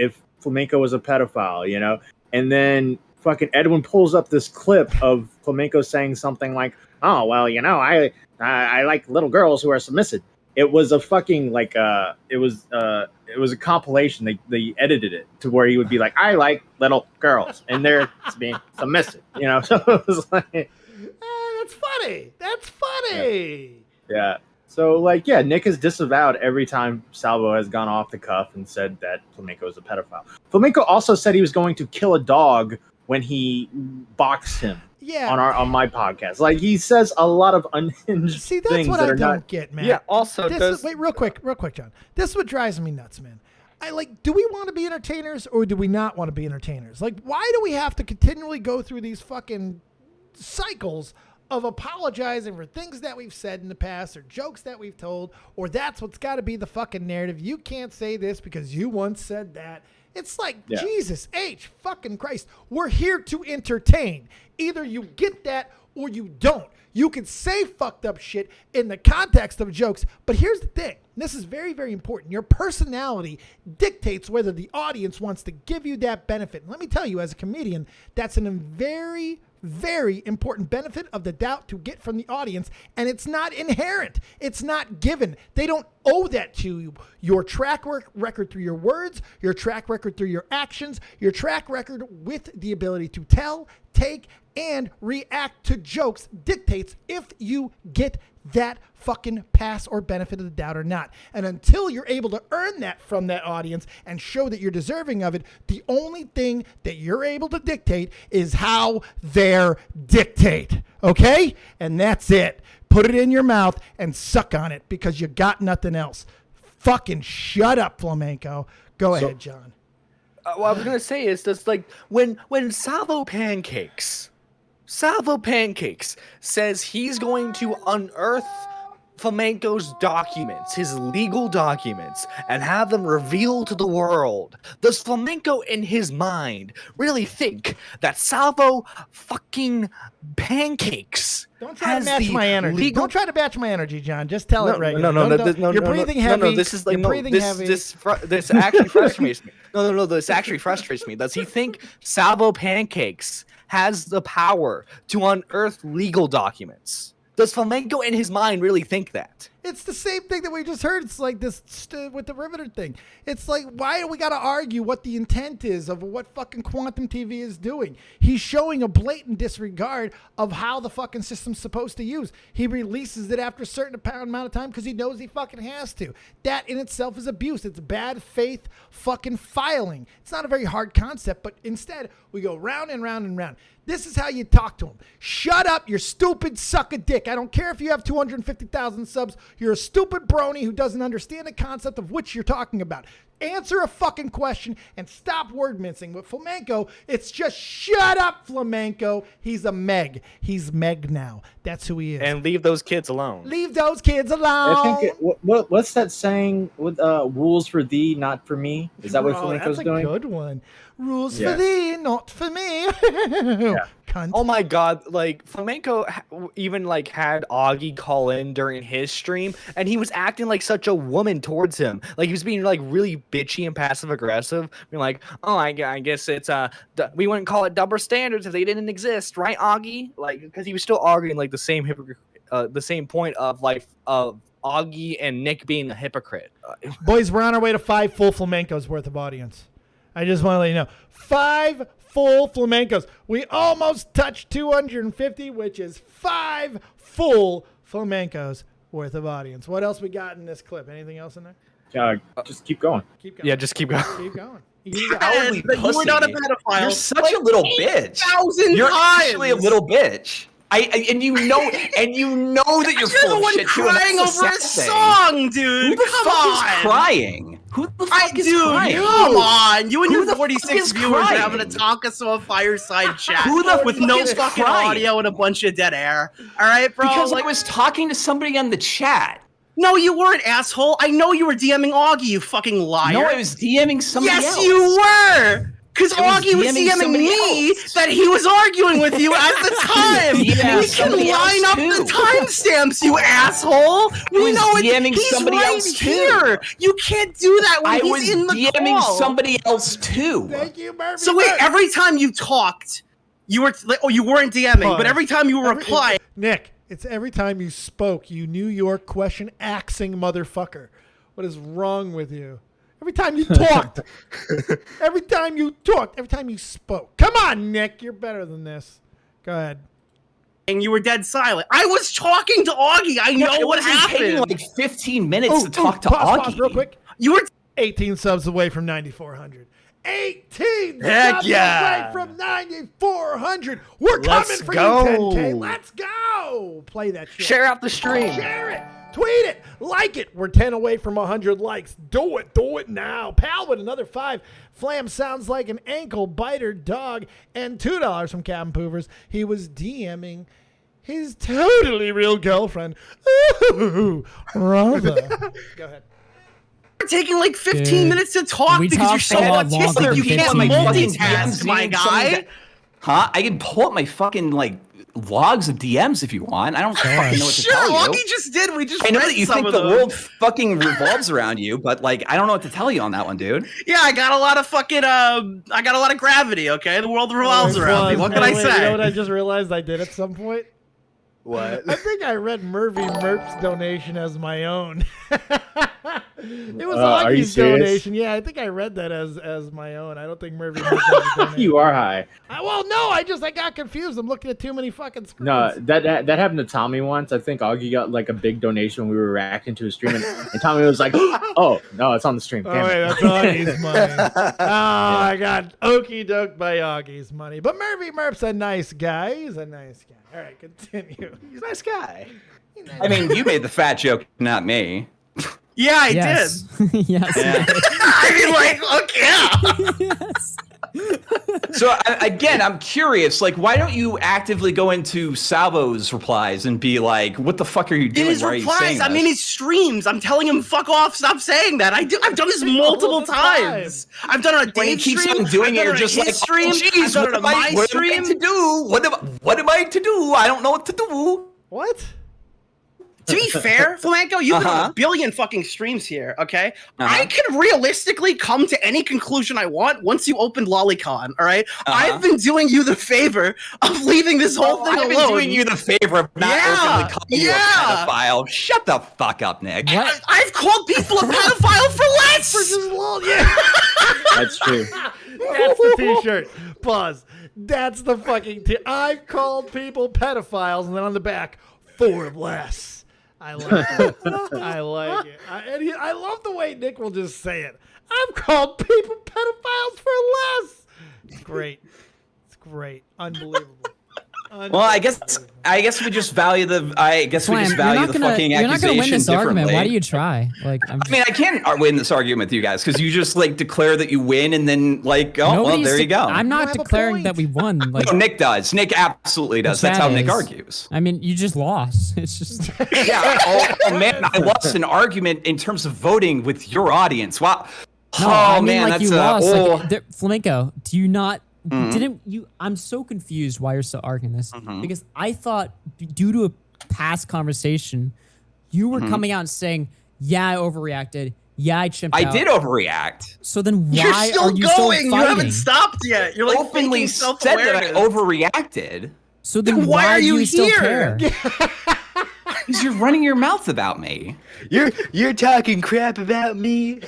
flamenco was a pedophile, you know, and then fucking Edwin pulls up this clip of flamenco saying something like, "Oh well, you know, I like little girls who are submissive." It was a fucking like it was a compilation. They edited it to where he would be like, "I like little girls and they're being submissive," you know. So it was like, that's funny. That's funny. Yeah. So, like, yeah, Nick has disavowed every time Salvo has gone off the cuff and said that Flamenco is a pedophile. Flamenco also said he was going to kill a dog when he boxed him on my podcast. Like, he says a lot of unhinged See, that's things what that I are don't not... get, man. Yeah, also wait, real quick, John. This is what drives me nuts, man. Do we want to be entertainers or do we not want to be entertainers? Like, why do we have to continually go through these fucking cycles of apologizing for things that we've said in the past or jokes that we've told, or that's what's got to be the fucking narrative? You can't say this because you once said that. It's like, Jesus H fucking Christ. We're here to entertain. Either you get that or you don't. You can say fucked up shit in the context of jokes, but here's the thing. This is very, very important. Your personality dictates whether the audience wants to give you that benefit. And let me tell you, as a comedian, that's a very, very important benefit of the doubt to get from the audience, and it's not inherent. It's not given. They don't owe that to you. Your track record through your words, your track record through your actions, your track record with the ability to tell, take, and react to jokes dictates if you get that fucking pass or benefit of the doubt or not. And until you're able to earn that from that audience and show that you're deserving of it, the only thing that you're able to dictate is how they're dictate. Okay? And that's it. Put it in your mouth and suck on it because you got nothing else. Fucking shut up, Flamenco. Go ahead, John. What I was going to say is just like when Salvo Pancakes says he's going to unearth Flamenco's documents, his legal documents, and have them revealed to the world. Does Flamenco in his mind really think that Salvo fucking Pancakes Don't try to match my energy. Don't try to match my energy, John. Just tell it right now. No. You're breathing heavy. No, this is like this actually frustrates me. No. This actually frustrates me. Does he think Salvo Pancakes has the power to unearth legal documents? Does Flamenco in his mind really think that? It's the same thing that we just heard. It's like this with the Riveter thing. It's like, why do we got to argue what the intent is of what fucking Quantum TV is doing? He's showing a blatant disregard of how the fucking system's supposed to use. He releases it after a certain amount of time because he knows he fucking has to. That in itself is abuse. It's bad faith fucking filing. It's not a very hard concept, but instead we go round and round and round. This is how you talk to him. Shut up, you stupid suck a dick. I don't care if you have 250,000 subs. You're a stupid brony who doesn't understand the concept of which you're talking about. Answer a fucking question and stop word mincing. With Flamenco, it's just shut up, Flamenco. He's a Meg. He's Meg now. That's who he is. And leave those kids alone. Leave those kids alone. I think what's that saying with rules for thee, not for me? Is that what Flamenco's doing? That's a good one. Rules for thee, not for me. Cunt. Oh my god, like Flamenco even like had Augie call in during his stream, and he was acting like such a woman towards him. Like he was being like really bitchy and passive aggressive, being like, "Oh, I guess it's we wouldn't call it double standards if they didn't exist, right, Augie?" Like because he was still arguing like the same point of like Augie and Nick being a hypocrite. Boys, we're on our way to 5 full Flamencos worth of audience. I just want to let you know, 5 full Flamencos. We almost touched 250, which is 5 full Flamencos worth of audience. What else we got in this clip? Anything else in there? Just keep going. Keep going. Yeah, just keep going. Keep going. You were not a pedophile. You're such a little bitch. You're actually a little bitch. And you know that you're full the of one shit crying over a song, dude. Who the fuck is crying? Who the fuck is crying? Come on, you and Who your the 46 fuck is viewers are crying? having a talk us a fireside chat. Who the with fuck no is fucking crying? audio and a bunch of dead air? All right, bro. Because I was talking to somebody on the chat. No, you weren't, asshole. I know you were DMing Augie, you fucking liar. No, I was DMing somebody else. Yes, you were. Because Augie was DMing me that he was arguing with you at the time. We can line up the timestamps, you asshole. We know it's he's somebody right else here. You can't do that when he's in the call. I was DMing somebody else too. Thank you, Murphy. So wait, every time you talked, you were you weren't DMing, but every time you were replying, Nick, it's every time you spoke, you New York question axing motherfucker. What is wrong with you? Every time you talked, every time you spoke. Come on, Nick, you're better than this. Go ahead. And you were dead silent. I was talking to Augie. I know what happened. Taking like 15 minutes to talk to Augie. Pause real quick. You were 18 subs away from 9,400. 18 Heck subs yeah. away from 9,400. We're coming for you, 10K. Let's go. Play that shit. Share out the stream. Share it. Tweet it. Like it. We're 10 away from 100 likes. Do it. Do it now. Pal with another 5. Flam sounds like an ankle biter dog. And $2 from Captain Poovers. He was DMing his totally real girlfriend. Ooh, Rava. Go ahead. taking like 15 minutes to talk because you're so autistic. You can't multitask, my guy. Huh? I can pull up my fucking like logs of DMs if you want. I don't fucking know what to tell you. Augie just did. We just I know that you think the world fucking revolves around you, but like I don't know what to tell you on that one, dude. Yeah, I got a lot of fucking I got a lot of gravity, okay? The world revolves around me. What can I say? You know what I just realized I did at some point? What? I think I read Murphy Merp's donation as my own. It was Augie's donation. Yeah, I think I read that as my own. I don't think Murphy Merp You are high. Well, no, I got confused. I'm looking at too many fucking screens. No, that happened to Tommy once. I think Augie got like a big donation when we were reacting to his stream, and Tommy was like, "Oh no, it's on the stream." Damn wait, that's Augie's money. I got okey doke by Augie's money. But Murphy Merp's a nice guy. He's a nice guy. All right, continue. He's a nice guy. I mean, you made the fat joke, not me. Yeah, I did. Yes. Yeah. I mean, like, look, yeah. Yes. So again, I'm curious. Like, why don't you actively go into Salvo's replies and be like, "What the fuck are you doing? In his Why replies, are you saying I mean, his streams. I'm telling him, "Fuck off! Stop saying that." I've done this multiple times. I've done it on when he Dave's keeps stream. on doing it, you're just like, stream. "Jeez, what am I to do? What am I to do? I don't know what to do." What? To be fair, Flamenco, you've been on a billion fucking streams here, okay? I can realistically come to any conclusion I want once you opened Lolicon, all right? I've been doing you the favor of leaving this whole thing alone. I've been doing you the favor of not openly calling you a pedophile. Shut the fuck up, Nick. I've called people a pedophile for less! For just lol, yeah. That's true. That's the t-shirt. Pause. That's the fucking I've called people pedophiles, and then on the back, for less. I like it. I like it. I love the way Nick will just say it. I've called people pedophiles for less. It's great. It's great. Unbelievable. Well, I guess we just value the. I guess we just value the fucking accusation differently. You're not gonna win this argument. Why do you try? Like, I mean, I can't win this argument with you guys because you just like declare that you win and then like, well, there you go. I'm not declaring that we won. Like, no, Nick does. Nick absolutely does. That's how Nick argues. I mean, you just lost. It's just. Yeah. Oh man, I lost an argument in terms of voting with your audience. Wow. No, I mean, man, like you lost. Like, Flamenco, do you not? Didn't you? I'm so confused why you're still arguing this because I thought due to a past conversation, you were coming out and saying, "Yeah, I overreacted. Yeah, I chimped out." I did overreact. So then why you're still are you going? still fighting? You haven't stopped yet. You're like openly said that I overreacted. So then why are you still here? Because you're running your mouth about me. You're talking crap about me.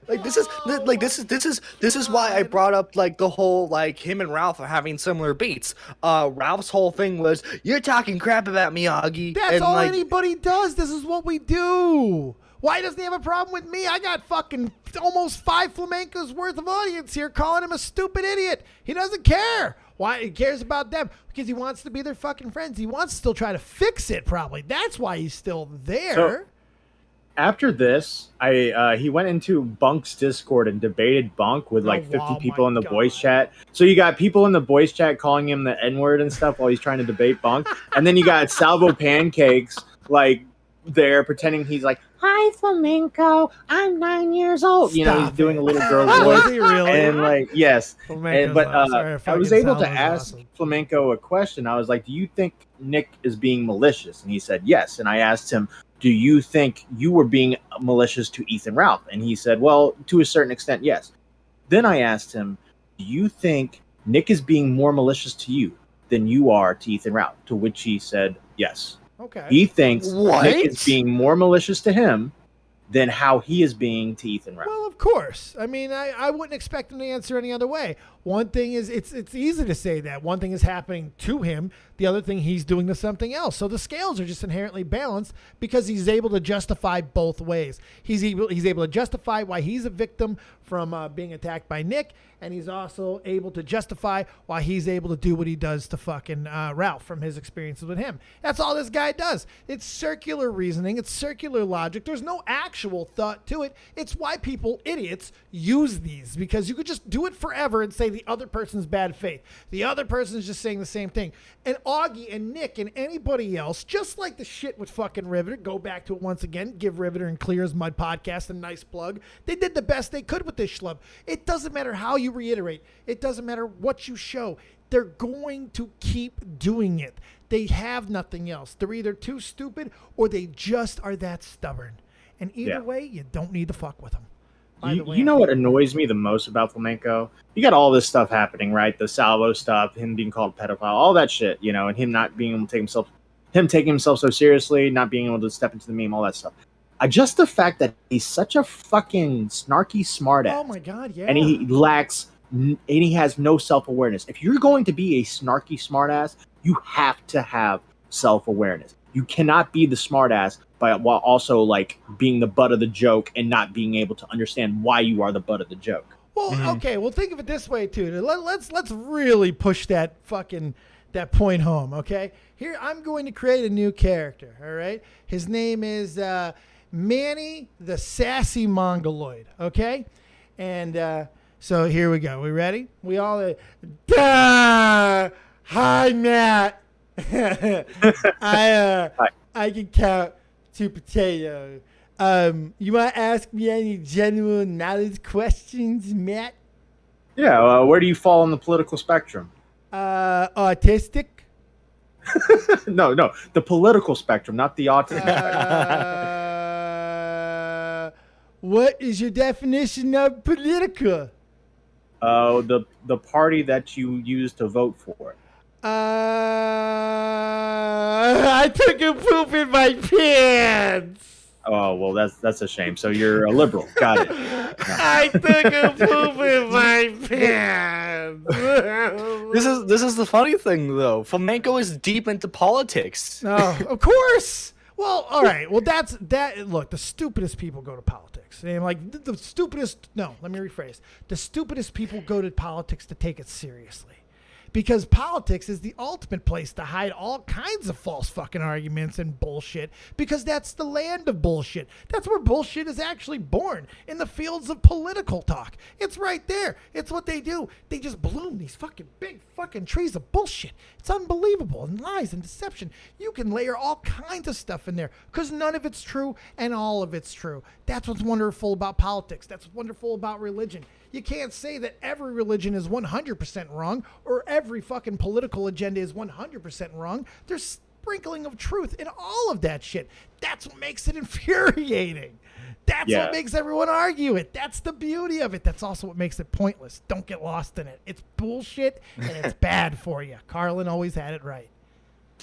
Like this is why I brought up like the whole like him and Ralph are having similar beats. Ralph's whole thing was you're talking crap about me, Augie. That's all anybody does. This is what we do. Why doesn't he have a problem with me? I got fucking almost 5 flamencos worth of audience here calling him a stupid idiot. He doesn't care. Why? He cares about them because he wants to be their fucking friends. He wants to still try to fix it probably. That's why he's still there. So, after this, he went into Bunk's Discord and debated Bunk with like 50 people in the voice chat. So you got people in the voice chat calling him the N-word and stuff while he's trying to debate Bunk. And then you got Salvo Pancakes like there pretending he's like, "Hi, Flamenco, I'm 9 years old." You know, he's doing a little girl voice. Is he really? And like, yes. I was able to ask Flamenco a question. I was like, "Do you think Nick is being malicious?" And he said yes. And I asked him, "Do you think you were being malicious to Ethan Ralph?" And he said, "Well, to a certain extent, yes." Then I asked him, "Do you think Nick is being more malicious to you than you are to Ethan Ralph?" To which he said, yes. Okay. He thinks Nick is being more malicious to him than how he is being to Ethan Ralph. Well, of course. I mean, I wouldn't expect him to answer any other way. One thing is, it's easy to say that. One thing is happening to him. The other thing, he's doing to something else. So the scales are just inherently balanced because he's able to justify both ways. He's able to justify why he's a victim from being attacked by Nick, and he's also able to justify why he's able to do what he does to fucking Ralph from his experiences with him. That's all this guy does. It's circular reasoning. It's circular logic. There's no actual thought to it. It's why people, idiots, use these because you could just do it forever and say the other person's bad faith. The other person's just saying the same thing. And Augie and Nick and anybody else, just like the shit with fucking Riveter, go back to it once again, give Riveter and Clear as Mud podcast a nice plug. They did the best they could with this schlub. It doesn't matter how you reiterate. It doesn't matter what you show. They're going to keep doing it. They have nothing else. They're either too stupid or they just are that stubborn. And either way, you don't need to fuck with them. You know what annoys me the most about Flamenco? You got all this stuff happening, right? The Salvo stuff, him being called a pedophile, all that shit, you know, and him not being able to take himself, him taking himself so seriously, not being able to step into the meme, all that stuff. Just the fact that he's such a fucking snarky smartass. Oh my God, yeah. And he has no self-awareness. If you're going to be a snarky smartass, you have to have self-awareness. You cannot be the smartass while also like being the butt of the joke and not being able to understand why you are the butt of the joke. Well, okay. Well, think of it this way too. Let's really push that point home. Okay. Here, I'm going to create a new character. All right. His name is Manny the Sassy Mongoloid. Okay. And so here we go. We ready? We all. Hi, Matt. I can count 2 potatoes. You want to ask me any general knowledge questions, Matt? Yeah, where do you fall on the political spectrum? Autistic. No, the political spectrum, not the autism spectrum. What is your definition of political? The party that you use to vote for. I took a poop in my pants. Oh, well, that's a shame. So you're a liberal. Got it. No. I took a poop in my pants. This is the funny thing, though. Flamenco is deep into politics. Oh, of course. Well, all right. Well, that's that. Look, the stupidest people go to politics. And like the stupidest. No, let me rephrase. The stupidest people go to politics to take it seriously. Because politics is the ultimate place to hide all kinds of false fucking arguments and bullshit, because that's the land of bullshit. That's where bullshit is actually born, in the fields of political talk. It's right there. It's what they do. They just bloom these fucking big fucking trees of bullshit. It's unbelievable. And lies and deception. You can layer all kinds of stuff in there because none of it's true and all of it's true. That's what's wonderful about politics. That's what's wonderful about religion. You can't say that every religion is 100% wrong or every fucking political agenda is 100% wrong. There's sprinkling of truth in all of that shit. That's what makes it infuriating. That's what makes everyone argue it. That's the beauty of it. That's also what makes it pointless. Don't get lost in it. It's bullshit and it's bad for you. Carlin always had it right.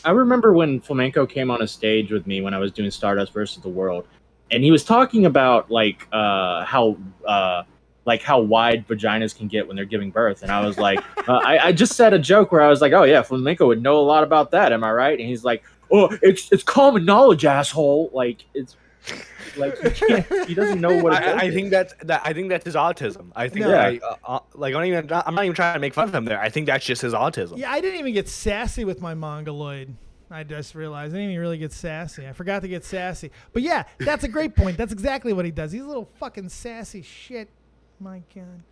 I remember when Flamenco came on a stage with me when I was doing Stardust versus the World, and he was talking about how wide vaginas can get when they're giving birth. And I was like, I just said a joke where I was like, oh yeah, Flamenco would know a lot about that. Am I right? And he's like, oh, it's common knowledge, asshole. Like it's like he doesn't know what it is. I think that's his autism. I think I'm not even trying to make fun of him there. I think that's just his autism. Yeah, I didn't even get sassy with my mongoloid. I just realized I didn't even really get sassy. I forgot to get sassy. But yeah, that's a great point. That's exactly what he does. He's a little fucking sassy shit. My God.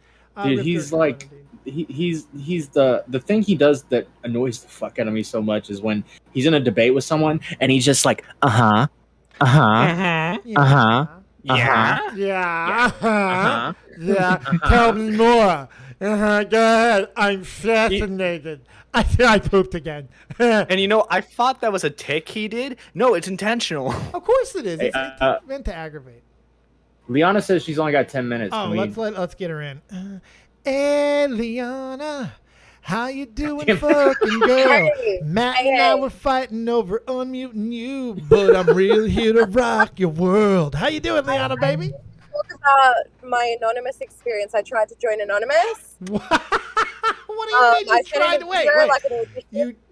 Dude, he's like, he's the thing he does that annoys the fuck out of me so much is when he's in a debate with someone and he's just like, yeah, tell me more. Go ahead. I'm fascinated. I pooped again. And I thought that was a tick he did. No, it's intentional. Of course it is. It's meant to aggravate. Liana says she's only got 10 minutes. Oh, let's get her in. Hey, Liana, how you doing, fucking girl? Matt and I were fighting over unmuting you, but I'm really here to rock your world. How you doing, Liana, baby? Talk about my anonymous experience. I tried to join Anonymous. What do you mean you tried to wait?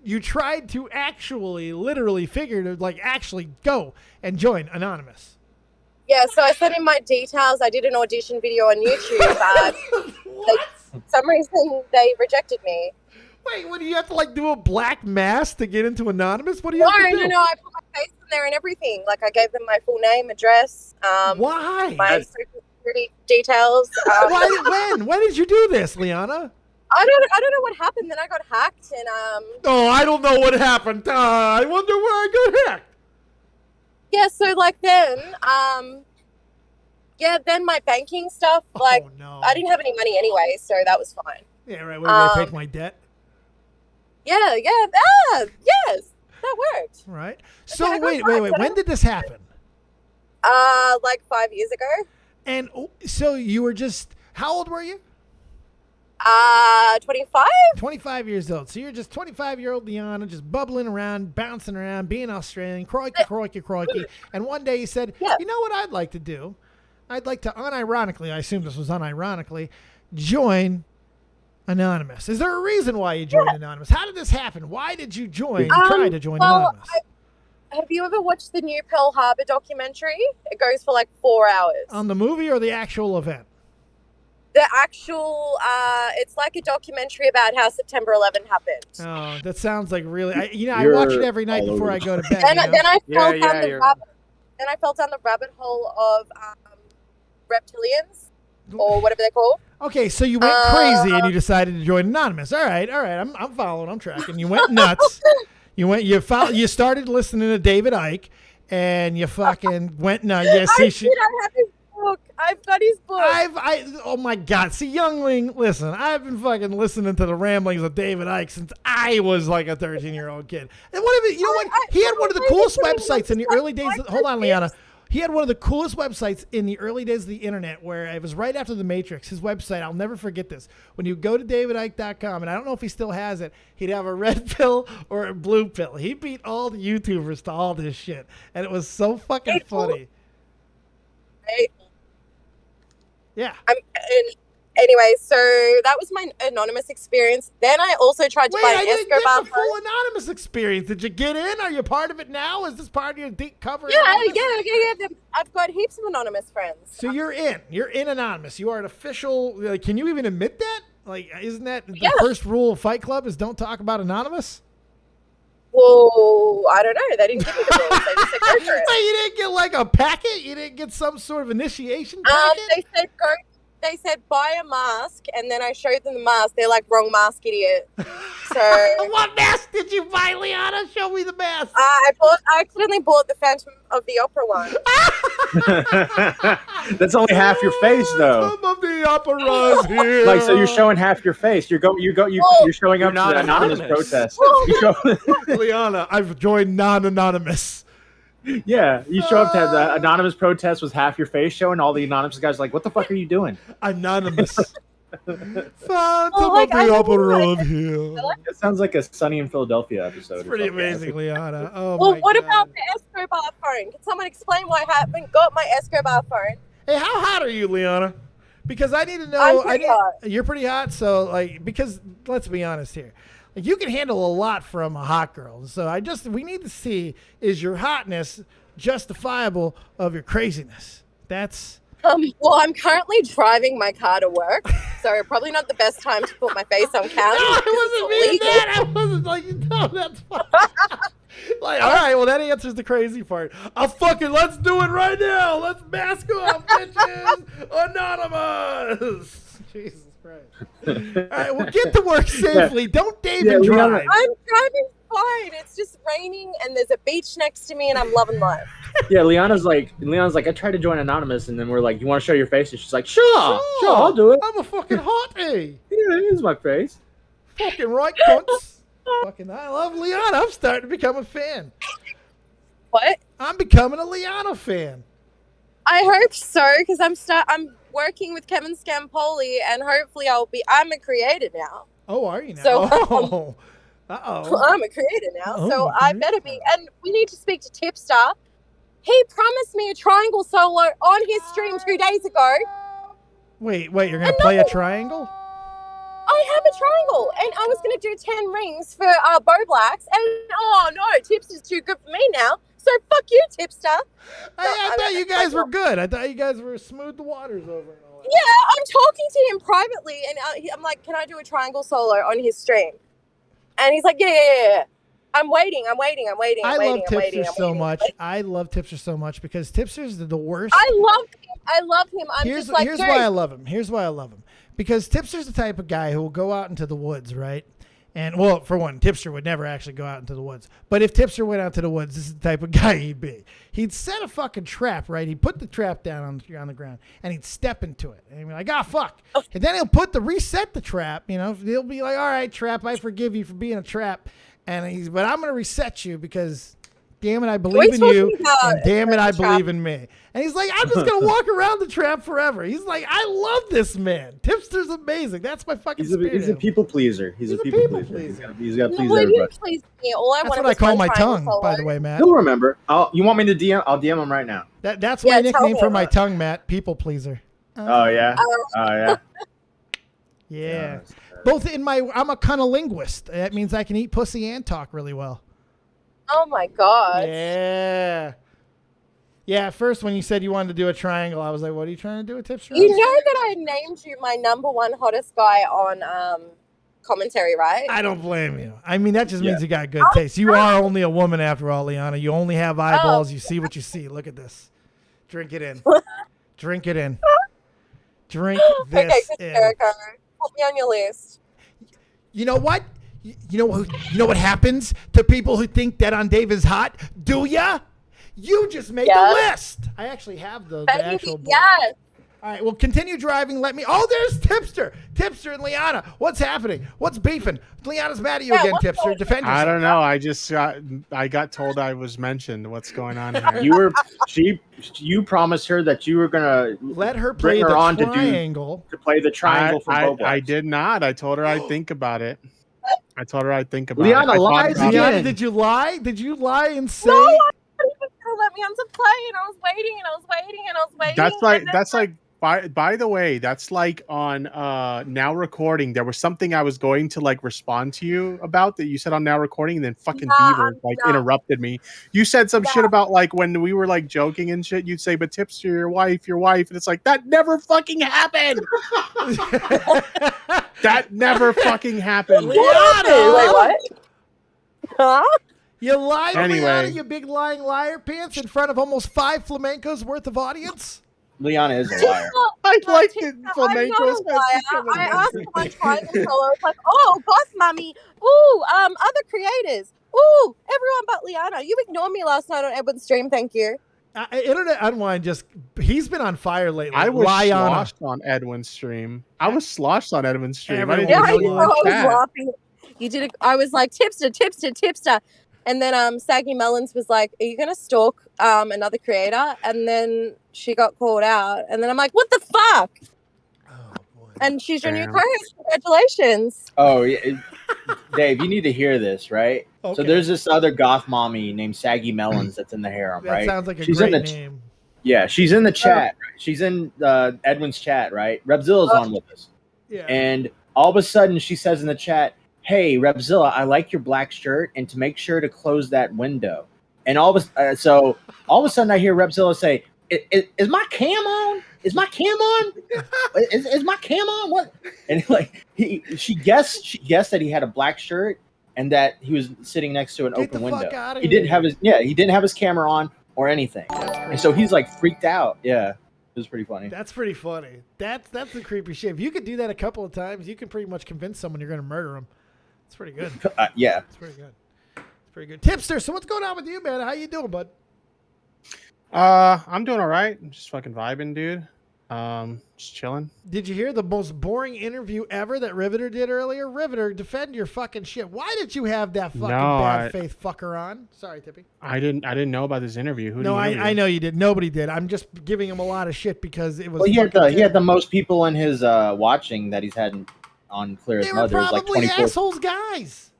You tried to literally figure to actually go and join Anonymous. Yeah, so I sent in my details. I did an audition video on YouTube, but for some reason they rejected me. Wait, what do you have to do a black mask to get into Anonymous? What do you have to do? No, I put my face in there and everything. I gave them my full name, address, why? My social security details. Why? When did you do this, Liana? I don't know what happened. Then I got hacked and Oh, I don't know what happened. I wonder where I got hacked. Yeah, so then my banking stuff, no. I didn't have any money anyway, so that was fine. Yeah, right. Where did I take my debt? Yeah, yes, that worked. Right. So wait. When did this happen? 5 years ago. And so you were how old were you? 25. 25 years old. So you're just 25-year-old Liana, just bubbling around, bouncing around, being Australian, crikey. And one day you said, you know what I'd like to do? I'd like to unironically, I assume this was unironically, join Anonymous. Is there a reason why you joined Anonymous? How did this happen? Why did you try to join Anonymous? Have you ever watched the new Pearl Harbor documentary? It goes for 4 hours. On the movie or the actual event? The actual, it's like a documentary about how September 11 happened. Oh, that sounds like really. I watch it every night before I go to bed. Then I fell down the rabbit hole of reptilians or whatever they're called. Okay, so you went crazy and you decided to join Anonymous. All right. I'm following. I'm tracking. You went nuts. You started listening to David Icke, and you fucking went nuts. I had his book. I've got his book. Oh my God. See, youngling, listen, I've been fucking listening to the ramblings of David Icke since I was like a 13-year-old kid. And you know what? He had one of the coolest websites in the early days. Hold on, Liana. He had one of the coolest websites in the early days of the internet where it was right after The Matrix. His website, I'll never forget this. When you go to davidicke.com, and I don't know if he still has it, he'd have a red pill or a blue pill. He beat all the YouTubers to all this shit. And it was so fucking funny. Yeah. Anyway, so that was my anonymous experience. Then I also tried to buy an Escobar phone. The full anonymous experience. Did you get in? Are you part of it now? Is this part of your deep cover? Yeah. I've got heaps of anonymous friends. So you're in. You're in anonymous. You are an official. Can you even admit that? Like, isn't that the first rule of Fight Club is don't talk about anonymous? Well, I don't know. They didn't give me the rules. They just said go for it. You didn't get like a packet? You didn't get some sort of initiation packet? They said go. They said buy a mask, and then I showed them the mask. They're like, wrong mask, idiot. So what mask did you buy, Liana? Show me the mask. I accidentally bought the Phantom of the Opera one. That's only half your face, though. Some of the opera's here. Like, so you're showing half your face. You're showing up to the anonymous protest. Liana, I've joined non-anonymous. Yeah, you show up to the anonymous protest with half your face showing. All the anonymous guys are like, what the fuck are you doing? Anonymous. Phantom of the Opera here. It sounds like a Sunny in Philadelphia episode. It's pretty amazing, Liana. Oh, well, what about the Escobar phone? Can someone explain why I haven't got my Escobar phone? Hey, how hot are you, Liana? Because I need to know. I'm pretty hot. You're pretty hot, so because let's be honest here. Like, you can handle a lot from a hot girl. So we need to see, is your hotness justifiable of your craziness? That's... Well, I'm currently driving my car to work, so probably not the best time to put my face on camera. No, I wasn't meaning that. I wasn't like, no, that's fine. Like, all right, well, that answers the crazy part. Let's do it right now. Let's mask off, bitches. Anonymous. Jesus Christ. All right, well, get to work safely. Don't David drive. I'm driving fine. It's just raining, and there's a beach next to me, and I'm loving life. Yeah, Leon's like, I tried to join anonymous, and then we're like, you want to show your face? And she's like, sure, I'll do it. I'm a fucking hottie. Yeah, here's my face. Fucking right, cunts. Fucking, I love Liana. I'm starting to become a fan. What? I'm becoming a Liana fan. I hope so, because I'm working with Kevin Scampoli, and hopefully I'm a creator now. Oh, are you now? So, uh-oh. I'm a creator now, so I better be. And we need to speak to Tipstar. He promised me a triangle solo on his stream 2 days ago. Wait, you're going to play a triangle? I have a triangle, and I was going to do 10 rings for Bo Blacks, and oh no, Tipstar's too good for me now. So fuck you, Tipstar. I thought you guys were good. I thought you guys were smooth the waters over and all that. Yeah, I'm talking to him privately, and I'm like, can I do a triangle solo on his stream? And he's like, yeah. I'm waiting. I love Tipster so much. I love Tipster so much because Tipster's the worst. I love him. Here's why I love him. Here's why I love him. Because Tipster's the type of guy who will go out into the woods, right? And, well, for one, Tipster would never actually go out into the woods. But if Tipster went out to the woods, this is the type of guy he'd be. He'd set a fucking trap, right? He'd put the trap down on the ground, and he'd step into it. And he'd be like, fuck. And then he'll reset the trap, He'll be like, all right, trap, I forgive you for being a trap. But I'm going to reset you because, damn it, I believe in you. And damn it, I believe in me. And he's like, I'm just going to walk around the trap forever. He's like, I love this man. Tipster's amazing. That's my fucking spirit. He's a people pleaser. He's a people pleaser. He's got to please everybody. Please me. All I That's what I call my tongue, by the way, Matt. He'll remember. You want me to DM? I'll DM him right now. That's my nickname for my tongue, Matt. People pleaser. Oh, yeah? Yeah. Both I'm a cunnilinguist. That means I can eat pussy and talk really well. Oh my God. Yeah. Yeah, at first when you said you wanted to do a triangle, I was like, what are you trying to do with Tipster? You know that I named you my #1 hottest guy on commentary, right? I don't blame you. I mean, that just means you got good taste. You are only a woman after all, Liana. You only have eyeballs. You see what you see. Look at this. Drink it in. Drink it in. Drink this in. Jericho. Put me on your list. You know what? You know what happens to people who think that on Dave is hot? Do ya? You just made the list. I actually have the actual board. Yes. All right, well, continue driving. Let me. Oh, there's Tipster. Tipster and Liana. What's happening? What's beefing? Liana's mad at you again, Tipster. Defend yourself. I don't know. I got told I was mentioned. What's going on here? You promised her that you were gonna let her play the triangle. To play the triangle for Roblox. I did not. I told her I'd think about it. Liana lied again. Did you lie? Did you lie and say? No, I didn't even let me on to play, and I was waiting, and I was waiting, and I was waiting. That's like. By the way, that's like on Now Recording. There was something I was going to like respond to you about that you said on Now Recording, and then fucking Beaver interrupted me. You said some shit about like when we were like joking and shit. You'd say, "But Tipster, your wife," and it's like that never fucking happened. That never fucking happened. Wait, what? Huh? You lied, Liana, you big lying liar pants, in front of almost 5 flamencos worth of audience. Liana is a liar. I like the flamencos. I asked for my triangle solo. I was like, oh, boss mommy. Ooh, other creators. Ooh, everyone but Liana. You ignored me last night on Edwin's stream. Thank you. Internet Unwind he's been on fire lately. I was sloshed on Edwin's stream. I was sloshed on Edwin's stream. I didn't I even know was laughing. You did. I was like, tipster. And then Saggy Melons was like, are you going to stalk another creator? And then she got called out. And then I'm like, what the fuck? Oh, boy. And she's your new co-host. Congratulations. Oh, yeah. Dave, you need to hear this, right? Okay. So there's this other goth mommy named Saggy Melons that's in the harem, right? That sounds like a great name. Yeah, she's in the chat. Right? She's in Edwin's chat, right? Repzilla's on with us. Yeah. And all of a sudden she says in the chat, hey, Repzilla, I like your black shirt, and to make sure to close that window. And all of a sudden I hear Repzilla say, is my cam on? Is my cam on? Is my cam on? What? And like she guessed that he had a black shirt and that he was sitting next to an open window. He didn't have his camera on or anything. And so he's like freaked out. Yeah. It was pretty funny. That's pretty funny. That's the creepy shit. If you could do that a couple of times, you can pretty much convince someone you're going to murder them. It's pretty good. Yeah. It's pretty good. It's pretty good. Tipster, so what's going on with you, man? How you doing, bud? I'm doing all right. I'm just fucking vibing, dude. Just chilling. Did you hear the most boring interview ever that Riveter did earlier? Riveter, defend your fucking shit. Why did you have that fucking bad faith fucker on? Sorry, Tippy. I didn't know about this interview. I know you did. Nobody did. I'm just giving him a lot of shit because it was. Well, he had the most people in his watching that he's had on Clear as Mud. They were probably like assholes guys.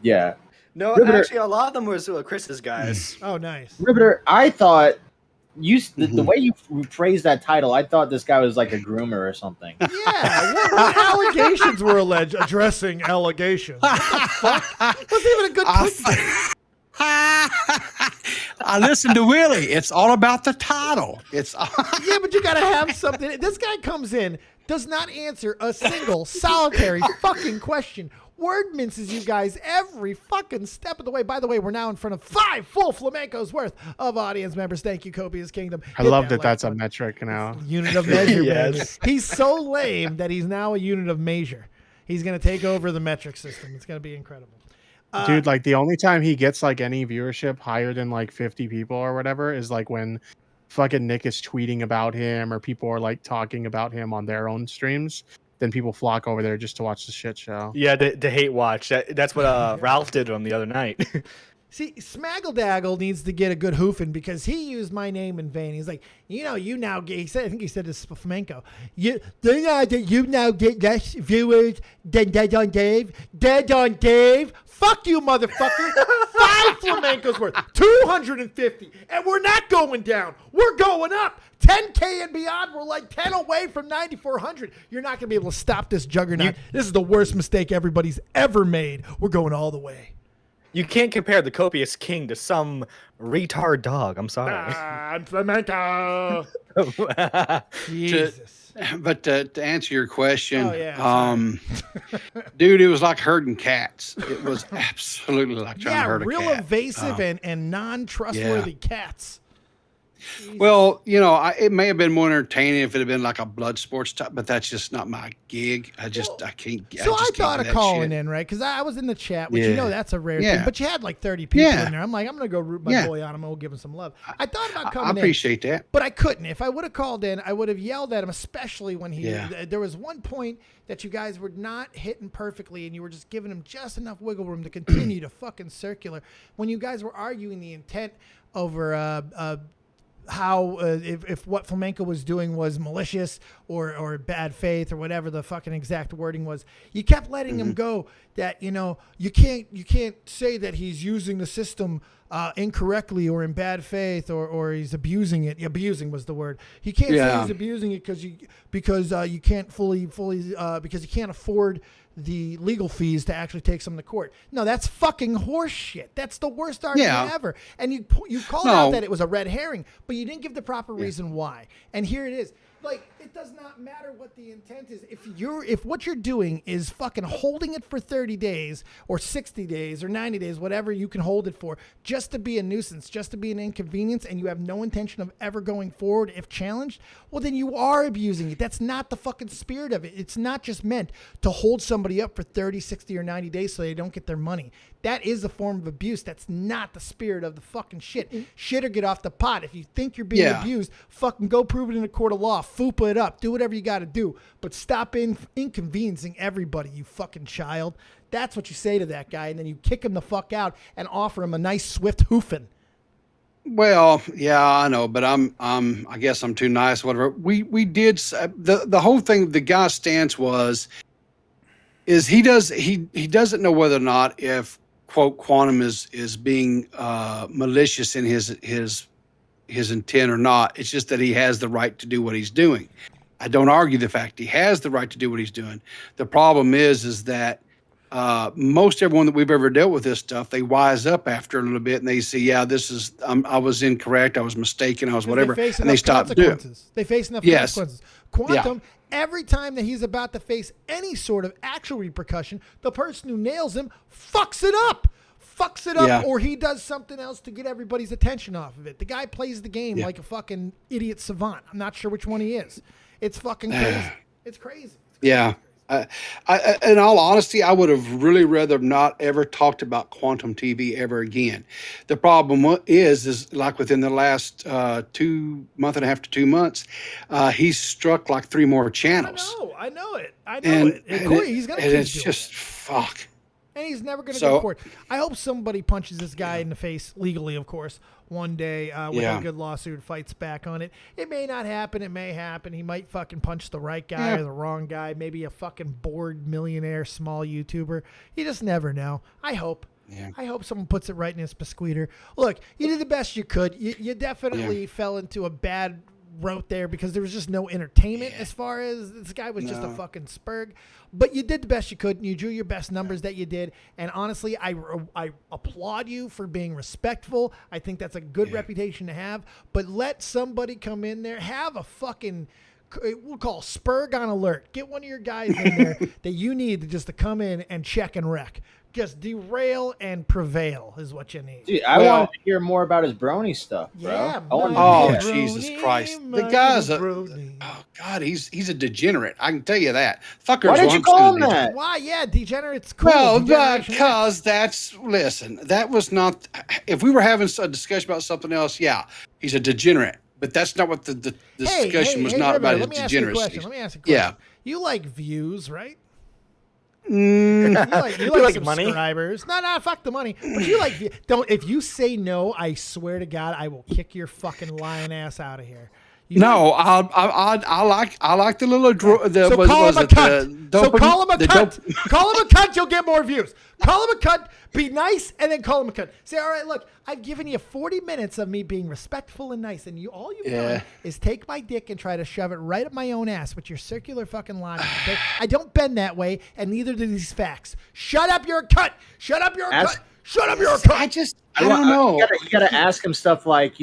Yeah. No, Riveter, actually, a lot of them was Chris's guys. Oh, nice. Riveter, I thought the way you phrased that title, I thought this guy was like a groomer or something. Yeah, what allegations were addressing allegations? What the fuck? Wasn't even a good clickbait. I listened to Willie. It's all about the title. Yeah, but you gotta have something. This guy comes in, does not answer a single solitary fucking question. Word minces you guys every fucking step of the way. By the way, we're now in front of 5 full flamencos worth of audience members. Thank you, Copious Kingdom. I love that that's a metric now. Unit of measure, yes. Baby. He's so lame that he's now a unit of measure. He's going to take over the metric system. It's going to be incredible. Dude, like the only time he gets like any viewership higher than like 50 people or whatever is like when fucking Nick is tweeting about him or people are like talking about him on their own streams. Then people flock over there just to watch the shit show. Yeah, the hate watch. That's what Ralph did to him the other night. See, Smaggle needs to get a good hoofing because he used my name in vain. He's like, you now get. He said, I think he said this to Flamenco. You now get less viewers than Dead on Dave. Dead on Dave. Fuck you, motherfucker. 5 flamencos worth, 250, and we're not going down. We're going up. 10K and beyond. We're like 10 away from 9,400. You're not going to be able to stop this juggernaut. This is the worst mistake everybody's ever made. We're going all the way. You can't compare the Copious King to some retard dog. I'm sorry. I'm flamenco. Jesus. But to answer your question, dude, it was like herding cats. It was absolutely like trying to herd a cat. Yeah, real evasive and non-trustworthy cats. Well, you know, it may have been more entertaining if it had been like a blood sports type, but that's just not my gig. I can't. So I thought of calling in, right? Because I was in the chat, which you know that's a rare thing. But you had like 30 people in there. I'm like, I'm gonna go root my boy on him. I'm gonna give him some love. I thought about coming in. I appreciate that, but I couldn't. If I would have called in, I would have yelled at him, especially when he. There was one point that you guys were not hitting perfectly, and you were just giving him just enough wiggle room to continue to fucking circular. When you guys were arguing the intent over how if what Flamenco was doing was malicious or bad faith or whatever the fucking exact wording was, you kept letting him go that, you know, you can't say that he's using the system incorrectly or in bad faith or he's abusing it. Abusing was the word. He can't say he's abusing it because you can't fully because you can't afford the legal fees to actually take someone to court. No, that's fucking horse shit. That's the worst argument ever. And you called out that it was a red herring, but you didn't give the proper reason why. And here it is. Like, it does not matter what the intent is. If what you're doing is fucking holding it for 30 days or 60 days or 90 days, whatever you can hold it for, just to be a nuisance, just to be an inconvenience, and you have no intention of ever going forward if challenged, well, then you are abusing it. That's not the fucking spirit of it. It's not just meant to hold somebody up for 30, 60, or 90 days so they don't get their money. That is a form of abuse. That's not the spirit of the fucking shit. Shit or get off the pot. If you think you're being abused, fucking go prove it in a court of law. Fupa it up. Do whatever you got to do. But stop inconveniencing everybody, you fucking child. That's what you say to that guy. And then you kick him the fuck out and offer him a nice swift hoofing. Well, yeah, I know, but I guess I'm too nice. Whatever. We did the whole thing. The guy's stance is he doesn't know whether or not if quote quantum is being malicious in his intent or not. It's just that he has the right to do what he's doing. I don't argue the fact he has the right to do what he's doing. The problem is that most everyone that we've ever dealt with this stuff, they wise up after a little bit and they see, this is I was incorrect, I was mistaken, I was whatever, and they stop doing it. They face enough consequences. Quantum, every time that he's about to face any sort of actual repercussion, the person who nails him fucks it up, or he does something else to get everybody's attention off of it. The guy plays the game like a fucking idiot savant. I'm not sure which one he is. It's fucking crazy. It's crazy. Yeah. In all honesty, I would have really rather not ever talked about Quantum TV ever again. The problem is like within the last month and a half to 2 months, he's struck like 3 more channels. I know it. And Corey, he's gonna. And it's just fuck. And he's never going to go to court. I hope somebody punches this guy in the face legally, of course, one day with a good lawsuit, fights back on it. It may not happen. It may happen. He might fucking punch the right guy or the wrong guy, maybe a fucking bored millionaire small YouTuber. You just never know. I hope. Yeah. I hope someone puts it right in his pasqueater. Look, you did the best you could. You definitely fell into a bad route there because there was just no entertainment as far as this guy was just a fucking spurg. But you did the best you could, and you drew your best numbers that you did. And honestly, I applaud you for being respectful. I think that's a good reputation to have. But let somebody come in there, have a fucking, we'll call Spurg on alert. Get one of your guys in there that you need to come in and check and wreck. Just derail and prevail is what you need. Dude, I wanted to hear more about his brony stuff, bro. Yeah, Jesus Christ. The guy's God, he's a degenerate. I can tell you that. Fuckers. Why did you call him that? Why? Yeah, degenerate's cool. Well, because that was not, if we were having a discussion about something else, he's a degenerate. But that's not what the discussion was not about his degeneracy. Let me ask you a question. Yeah. You like views, right? You like money? Subscribers. No, fuck the money. But you like if you say no, I swear to God, I will kick your fucking lion ass out of here. I like the little so call him a cunt. Call him a cunt. Call him a cunt. You'll get more views. Call him a cunt. Be nice, and then call him a cunt. Say, all right, look, I've given you 40 minutes of me being respectful and nice, and all you've done is take my dick and try to shove it right up my own ass with your circular fucking logic. Okay? I don't bend that way, and neither do these facts. Shut up, you're a cunt. Shut up, you're a cunt. Shut up, you're a cunt. I don't know. You gotta ask him stuff like,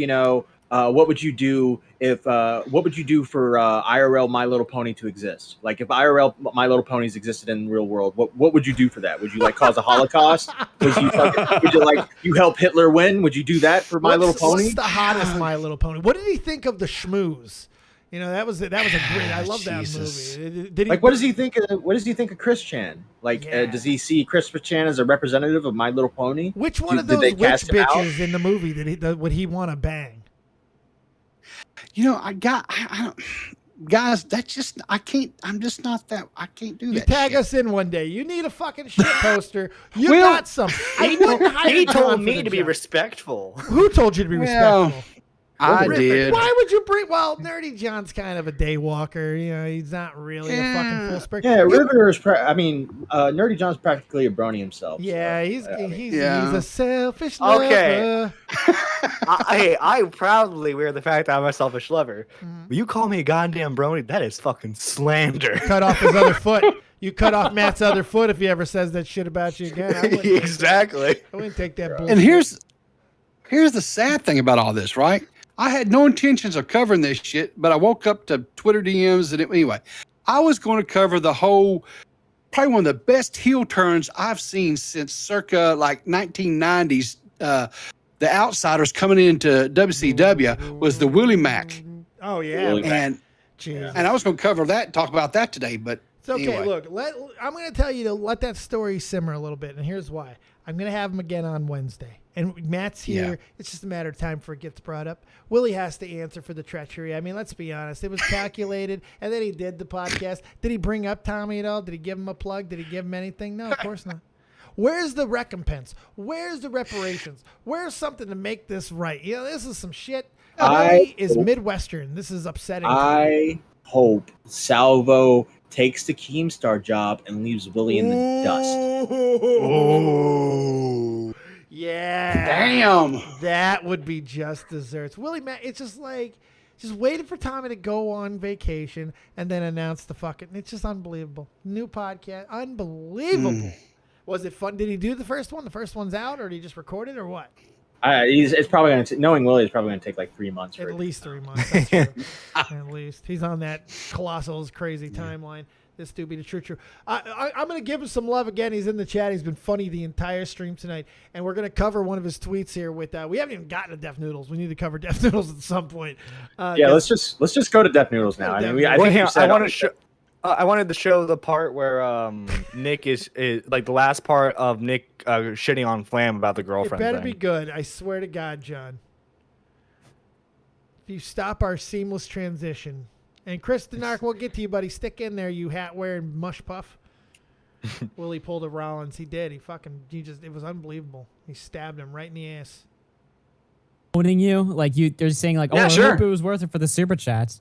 what would you do if what would you do for IRL My Little Pony to exist? Like if IRL My Little Ponies existed in the real world, what would you do for that? Would you like cause a Holocaust? Would you like you help Hitler win? Would you do that for My Little Pony? What's the hottest My Little Pony? What did he think of the schmooze? You know, that was a great. I love that movie. Did he, like, what does he think? What does he think of Chris Chan? Like, does he see Chris Chan as a representative of My Little Pony? Which one of those witch bitches in the movie would he want to bang? You know, I don't, guys. That's just I can't. I'm just not that. I can't do that. You tag shit. us in one day. You need a fucking shit poster. You got some. He told me to be respectful. Who told you to be respectful? I did. Why would you bring? Well, Nerdy John's kind of a day walker. You know, he's not really a fucking full spec. Yeah, River is. Nerdy John's practically a brony himself. Yeah, so, he's a selfish lover. Okay. I proudly wear the fact that I'm a selfish lover. But you call me a goddamn brony, that is fucking slander. Cut off his other foot. You cut off Matt's other foot if he ever says that shit about you again. Exactly. I wouldn't take that bullshit. And here's the sad thing about all this, right? I had no intentions of covering this shit, but I woke up to Twitter DMs anyway. I was going to cover the whole, probably one of the best heel turns I've seen since circa like 1990s. The Outsiders coming into WCW was the Willie Mack. Oh yeah, and I was going to cover that, talk about that today, but it's okay. Anyway. Look, I'm going to tell you to let that story simmer a little bit, and here's why. I'm going to have him again on Wednesday. And Matt's here. Yeah. It's just a matter of time before it gets brought up. Willie has to answer for the treachery. I mean, let's be honest. It was calculated, and then he did the podcast. Did he bring up Tommy at all? Did he give him a plug? Did he give him anything? No, of course not. Where's the recompense? Where's the reparations? Where's something to make this right? You know, this is some shit. Willie is Midwestern. This is upsetting. I hope Salvo takes the Keemstar job and leaves Willie in the dust. Oh. Yeah. Damn. That would be just desserts. Willie Mack, it's just like, just waiting for Tommy to go on vacation and then announce the fucking, it's just unbelievable. New podcast, unbelievable. Was it fun? Did he do the first one? The first one's out, or did he just record it, or what? It's probably going to, knowing Willie, it's probably going to take like 3 months. At least 3 months. That's true. At least. He's on that colossal, crazy timeline. This dude be the true. I'm going to give him some love again. He's in the chat. He's been funny the entire stream tonight. And we're going to cover one of his tweets here with, we haven't even gotten to Deaf Noodles. We need to cover Deaf Noodles at some point. Let's just go to Deaf Noodles now. I wanted to show the part where Nick is like the last part of Nick shitting on Flam about the girlfriend. It better thing. be good. I swear to God, John. If you stop our seamless transition. And Chris Denark, we'll get to you, buddy. Stick in there, you hat-wearing mush puff. Willie pulled a Rollins. He did. It was unbelievable. He stabbed him right in the ass. Owning you? Like, they're saying, like, I hope it was worth it for the super chats.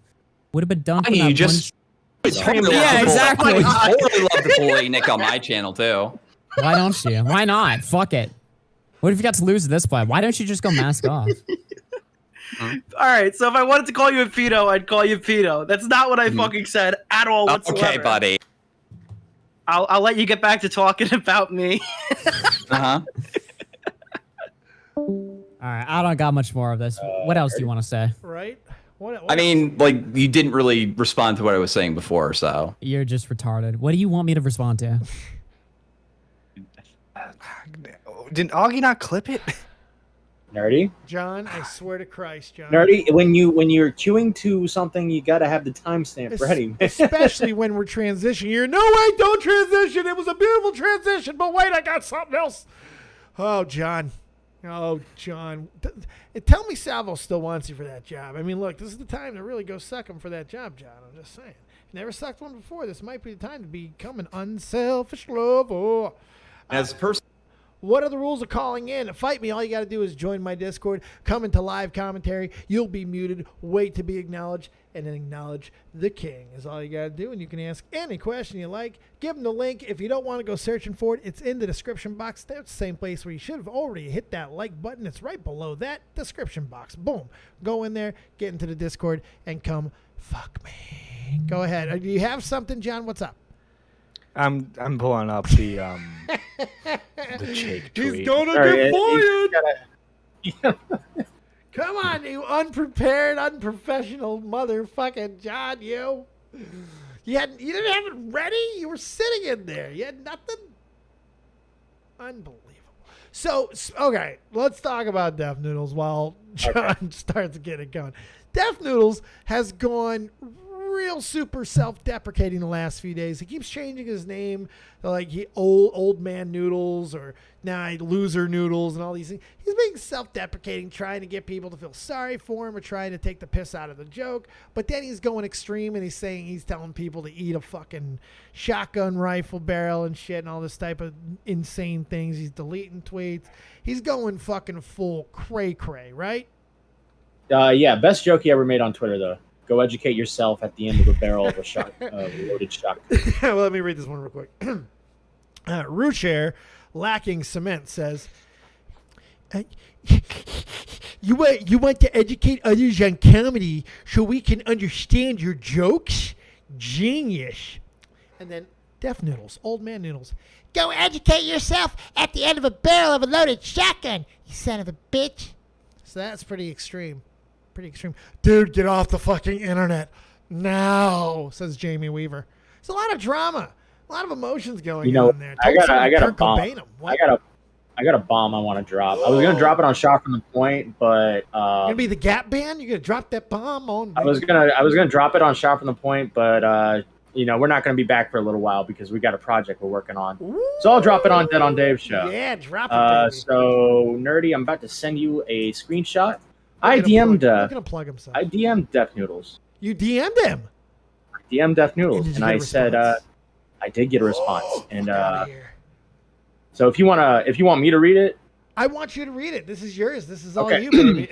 Would have been done for that yeah, exactly. I totally love to bully Nick on my channel, too. Why don't you? Why not? Fuck it. What if you got to lose this play? Why don't you just go mask off? All right, so if I wanted to call you a pedo, I'd call you pedo. That's not what I fucking said at all whatsoever. Okay, buddy. I'll let you get back to talking about me. All right, I don't got much more of this. What else do you want to say? Right? What I mean, like, you didn't really respond to what I was saying before, so. You're just retarded. What do you want me to respond to? Didn't Augie not clip it? Nerdy? John, I swear to Christ, John. Nerdy, when you're queuing to something, you got to have the timestamp ready. Especially when we're transitioning. You're, no, wait, don't transition. It was a beautiful transition, but wait, I got something else. Oh, John. Tell me Salvo still wants you for that job. I mean, look, this is the time to really go suck him for that job, John. I'm just saying. If you never sucked one before, this might be the time to become an unselfish lover. As a person. What are the rules of calling in? To fight me, all you got to do is join my Discord, come into live commentary. You'll be muted, wait to be acknowledged, and then acknowledge the king is all you got to do. And you can ask any question you like. Give them the link. If you don't want to go searching for it, it's in the description box. That's the same place where you should have already hit that like button. It's right below that description box. Boom. Go in there, get into the Discord, and come fuck me. Go ahead. Do you have something, John? What's up? I'm pulling up the Jake tweet. He's gonna get fired. Come on, you unprepared, unprofessional motherfucking John, you. You didn't have it ready? You were sitting in there. You had nothing? Unbelievable. So, okay, let's talk about Def Noodles while John starts getting going. Def Noodles has gone real super self-deprecating the last few days. He keeps changing his name to like old man noodles or now loser noodles and all these things. He's being self-deprecating, trying to get people to feel sorry for him or trying to take the piss out of the joke. But then he's going extreme and he's telling people to eat a fucking shotgun rifle barrel and shit and all this type of insane things. He's deleting tweets. He's going fucking full cray-cray, right? Yeah, best joke he ever made on Twitter, though. Go educate yourself at the end of the barrel of a loaded shotgun. Well, let me read this one real quick. Ruchair, lacking cement, says, you want to educate others on comedy so we can understand your jokes? Genius. And then Def Noodles, old man Noodles. Go educate yourself at the end of a barrel of a loaded shotgun, you son of a bitch. So that's pretty extreme. Pretty extreme. Dude, get off the fucking internet now, says Jamie Weaver. There's a lot of drama, a lot of emotions going on there. I got a bomb. I got a bomb I want to drop. I was gonna drop it on Shot from the Point, but you're gonna be the Gap Band. You're gonna drop that bomb on. I was gonna drop it on Shot from the Point, but we're not gonna be back for a little while because we got a project we're working on. Ooh. So I'll drop it on Dead on Dave's show. Yeah, drop it. Baby. So Nerdy, I'm about to send you a screenshot. I DM'd Def Noodles. You DM'd him? I DM'd Def Noodles, and I said I did get a response. And so if you want me to read it, I want you to read it. This is yours. This is all you, baby.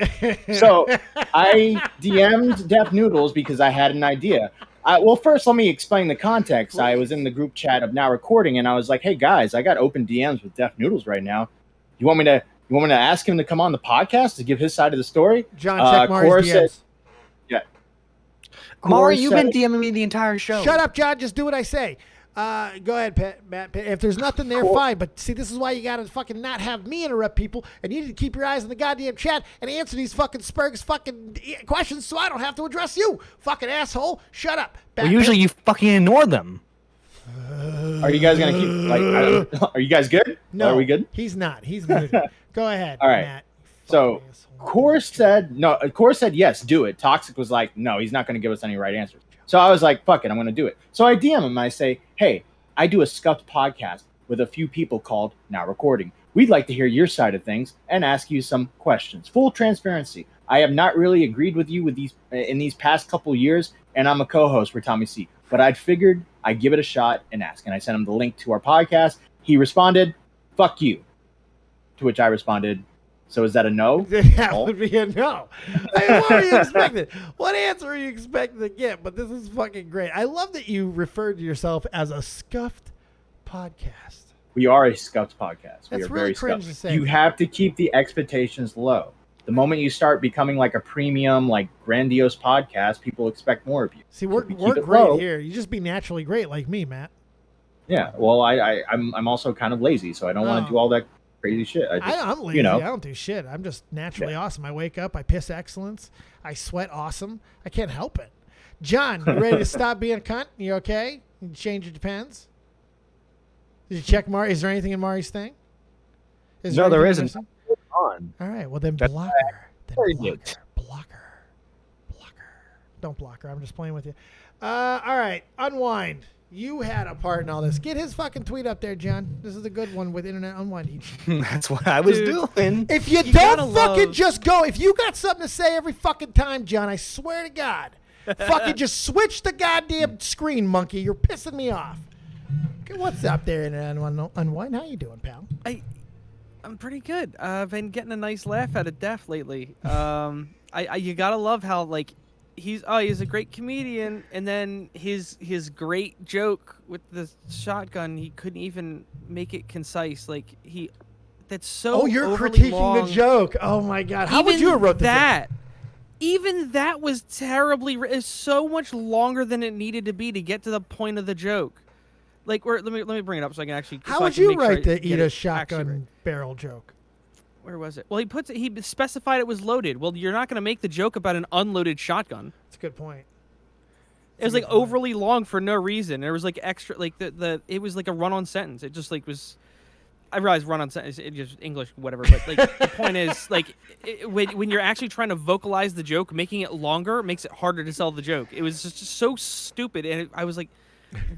So I DM'd Def Noodles because I had an idea. Well, first let me explain the context. Please. I was in the group chat of Now Recording, and I was like, "Hey guys, I got open DMs with Def Noodles right now. You want me to ask him to come on the podcast to give his side of the story?" John, check Mari's DMs. Yeah. Mari, you've been DMing me the entire show. Shut up, John. Just do what I say. Go ahead, Matt. If there's nothing there, fine. But see, this is why you got to fucking not have me interrupt people. And you need to keep your eyes on the goddamn chat and answer these fucking Spurgs fucking questions so I don't have to address you. Fucking asshole. Shut up. Well, usually you fucking ignore them. Are you guys gonna keep are you guys good? No, are we good? He's not. He's muted. Go ahead. All right. Matt. So Core said yes, do it. Toxic was like, no, he's not gonna give us any right answers. So I was like, fuck it, I'm gonna do it. So I DM him and I say, hey, I do a scuffed podcast with a few people called Now Recording. We'd like to hear your side of things and ask you some questions. Full transparency. I have not really agreed with you in these past couple years, and I'm a co-host for Tommy C. But I'd figured I'd give it a shot and ask. And I sent him the link to our podcast. He responded, fuck you. To which I responded, so is that a no? That would be a no. I mean, what were you expecting? What answer are you expecting to get? But this is fucking great. I love that you referred to yourself as a scuffed podcast. We are a scuffed podcast. That's we are really very cringe scuffed. to say. You have to keep the expectations low. The moment you start becoming like a premium, like grandiose podcast, people expect more of you. See, we're great here. You just be naturally great like me, Matt. Yeah, well, I'm also kind of lazy, so I don't want to do all that crazy shit. I'm lazy. I don't do shit. I'm just naturally awesome. I wake up, I piss excellence, I sweat awesome. I can't help it. John, you ready to stop being a cunt? You okay? You change your depends? Did you check Mari? Is there anything in Mari's thing? No, there isn't. All right, well then block her. Block her. Don't block her. I'm just playing with you. All right, Unwind. You had a part in all this. Get his fucking tweet up there, John. This is a good one with Internet Unwind. That's what I was doing. If you don't fucking just go, if you got something to say every fucking time, John, I swear to God, fucking just switch the goddamn screen, monkey. You're pissing me off. Okay, what's up there, Internet Unwind? How you doing, pal? I'm pretty good. I've been getting a nice laugh out of Def lately. You gotta love how like he's a great comedian, and then his great joke with the shotgun, he couldn't even make it concise. Like that's so. Oh, you're critiquing long. The joke. Oh my God, how would you have wrote that? Even that was terribly. It's so much longer than it needed to be to get to the point of the joke. Like, let me bring it up so I can actually. How would you write the eat a shotgun barrel joke? Where was it? Well, he specified it was loaded. Well, you're not going to make the joke about an unloaded shotgun. That's a good point. It was like overly long for no reason. There was like extra, like it was like a run-on sentence. It just like was. I realize run-on sentence, it just English, whatever. But like the point is, like when you're actually trying to vocalize the joke, making it longer makes it harder to sell the joke. It was just so stupid, and I was like,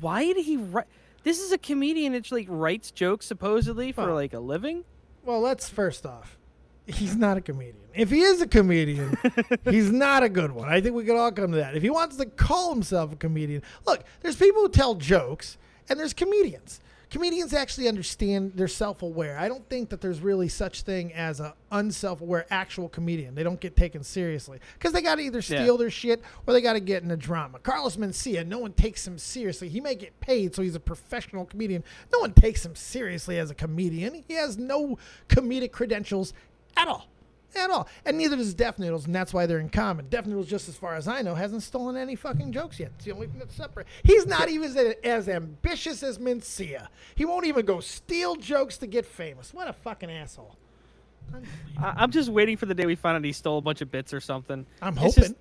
why did he write? This is a comedian that like writes jokes supposedly for like a living. Well, let's first off, he's not a comedian. If he is a comedian, he's not a good one. I think we could all come to that. If he wants to call himself a comedian, look, there's people who tell jokes, and there's comedians. Comedians actually understand, they're self-aware. I don't think that there's really such thing as an unself-aware actual comedian. They don't get taken seriously because they got to either steal their shit or they got to get in a drama. Carlos Mencia, no one takes him seriously. He may get paid, so he's a professional comedian. No one takes him seriously as a comedian. He has no comedic credentials at all. At all. And neither does Death Noodles, and that's why they're in common. Death Noodles, just as far as I know, hasn't stolen any fucking jokes yet. It's the only thing that's separate. He's not even as ambitious as Mencia. He won't even go steal jokes to get famous. What a fucking asshole. I'm just waiting for the day we find out he stole a bunch of bits or something. I'm hoping.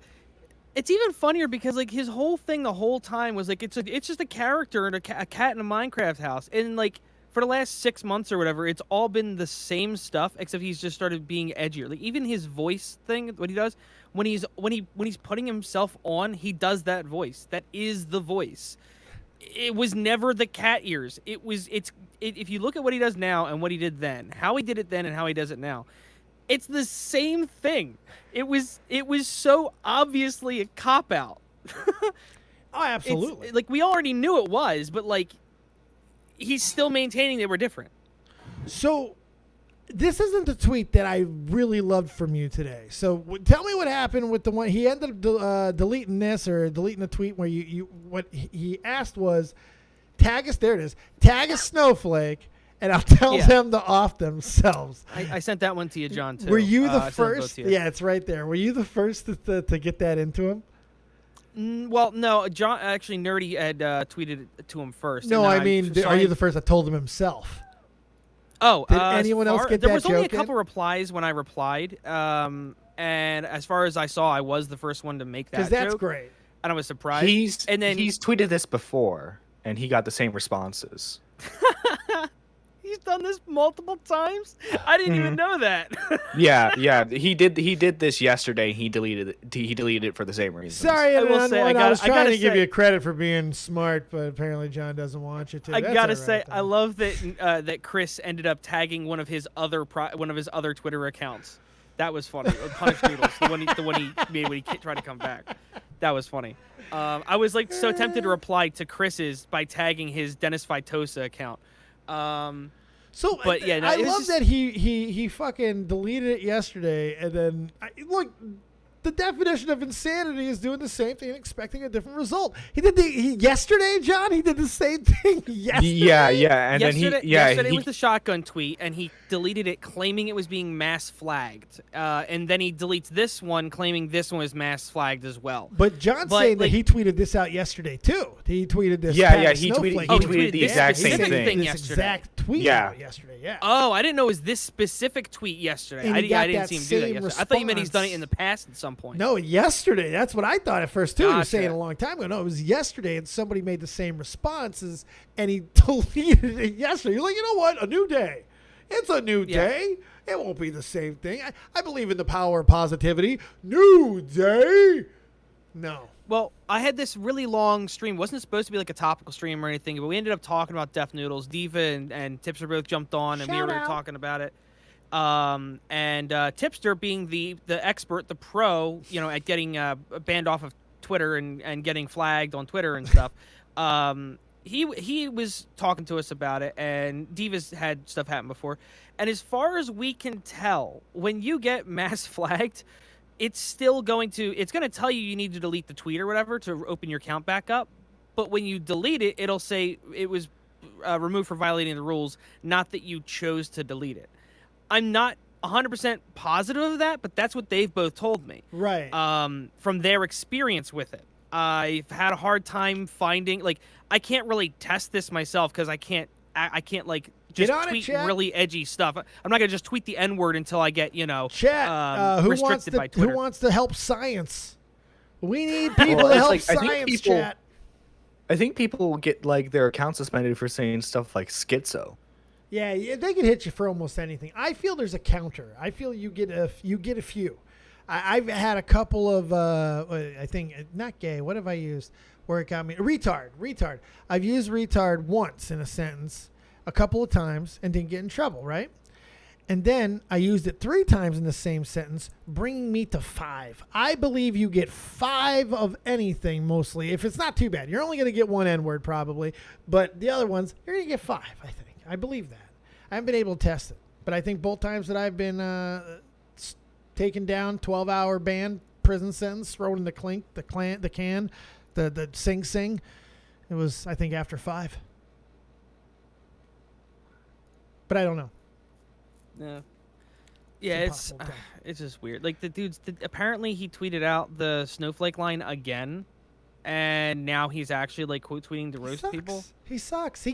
It's even funnier because like his whole thing the whole time was like it's just a character in a cat in a Minecraft house, and like for the last 6 months or whatever, it's all been the same stuff, except he's just started being edgier. Like even his voice thing, what he does when he's putting himself on, he does that voice. That is the voice. It was never the cat ears. If you look at what he does now and what he did then, how he did it then and how he does it now, it's the same thing. It was so obviously a cop out. Oh, absolutely. Like we already knew it was, but like he's still maintaining they were different. So this isn't the tweet that I really loved from you today. So tell me what happened with the one. He ended up deleting this or deleting a tweet where you what he asked was, tag us, there it is, tag a snowflake, and I'll tell them to off themselves. I sent that one to you, John, too. Were you the first? Yeah, it's right there. Were you the first to get that into him? Well, no, John, actually, Nerdy had tweeted it to him first. No, I mean, are you the first that told him himself? Oh, did anyone else get that? There was only a joke couple replies when I replied, and as far as I saw, I was the first one to make that joke. Because that's great. And I was surprised. He's he's tweeted this before, and he got the same responses. He's done this multiple times. I didn't even know that. yeah. He did this yesterday. He deleted it for the same reason. Sorry, I was trying to give you credit for being smart, but apparently John doesn't want you to. I gotta say, I love that that Chris ended up tagging one of his other Twitter accounts. That was funny. Punish Noodles, the one he made when he tried to come back. That was funny. I was like so tempted to reply to Chris's by tagging his Dennis Vitosa account. But yeah, no, I love that he fucking deleted it yesterday, and then look, the definition of insanity is doing the same thing and expecting a different result. He did yesterday, John. He did the same thing yesterday. Yeah, and yesterday was the shotgun tweet, and he deleted it claiming it was being mass flagged, and then he deletes this one claiming this one was mass flagged as well. But John's saying that he tweeted this out yesterday too. He tweeted this. He tweeted the exact same thing. This exact tweet out yesterday. Yeah. Oh, I didn't know it was this specific tweet yesterday. I didn't see him do that yesterday. I thought you meant he's done it in the past at some point. No, yesterday. That's what I thought at first too. Gotcha. He was saying a long time ago. No, it was yesterday, and somebody made the same responses, and he deleted it yesterday. You're like, you know what? A new day. It's a new day. It won't be the same thing. I believe in the power of positivity. New day. No. Well, I had this really long stream. It wasn't supposed to be like a topical stream or anything, but we ended up talking about Death Noodles. Diva and Tipster both jumped on, and we were talking about it. Tipster being the expert, the pro, at getting banned off of Twitter and getting flagged on Twitter and stuff. He was talking to us about it, and Diva's had stuff happen before. And as far as we can tell, when you get mass flagged, it's still going to tell you need to delete the tweet or whatever to open your account back up. But when you delete it, it'll say it was removed for violating the rules, not that you chose to delete it. I'm not 100% positive of that, but that's what they've both told me. Right. From their experience with it. I've had a hard time finding, I can't really test this myself because I can't just tweet really edgy stuff. I'm not gonna just tweet the N-word until I get chat. Restricted by Twitter. Who wants to help science? We need people to help science. Chat. I think people get like their account suspended for saying stuff like schizo. Yeah, they can hit you for almost anything. I feel there's a counter. I feel you get a few. I've had a couple of I think not gay. What have I used? Where it got me retard. I've used retard once in a sentence, a couple of times, and didn't get in trouble, right? And then I used it 3 times in the same sentence, bringing me to 5. I believe you get 5 of anything mostly. If it's not too bad, you're only going to get 1 N-word probably, but the other ones you're going to get 5. I think. I believe that. I haven't been able to test it, but I think both times that I've been taken down, 12-hour ban, prison sentence, thrown in the clink, the can, the Sing Sing. It was, I think, after 5. But I don't know. Yeah, it's just weird. Like the dude's apparently he tweeted out the snowflake line again, and now he's actually like quote tweeting to roast people. He sucks.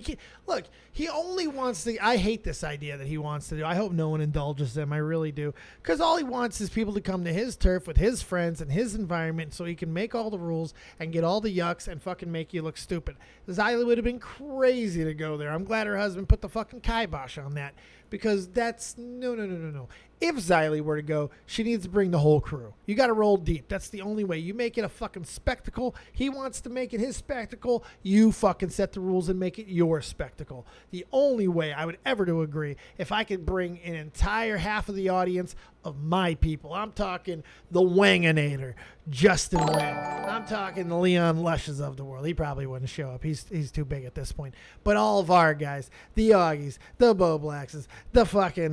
Look. He only wants to. I hate this idea that he wants to do. I hope no one indulges him. I really do, because all he wants is people to come to his turf with his friends and his environment, so he can make all the rules and get all the yucks and fucking make you look stupid. Xylee would have been crazy to go there. I'm glad her husband put the fucking kibosh on that, because that's no. If Xylee were to go, she needs to bring the whole crew. You got to roll deep. That's the only way. You make it a fucking spectacle. He wants to make it his spectacle. You fucking set the rules and make it your spectacle. The only way I would ever to agree, if I could bring an entire half of the audience of my people. I'm talking the Wanginator, Justin Wang. I'm talking the Leon Lushes of the world. He probably wouldn't show up. He's too big at this point. But all of our guys, the Augies, the Bo Blackses, the fucking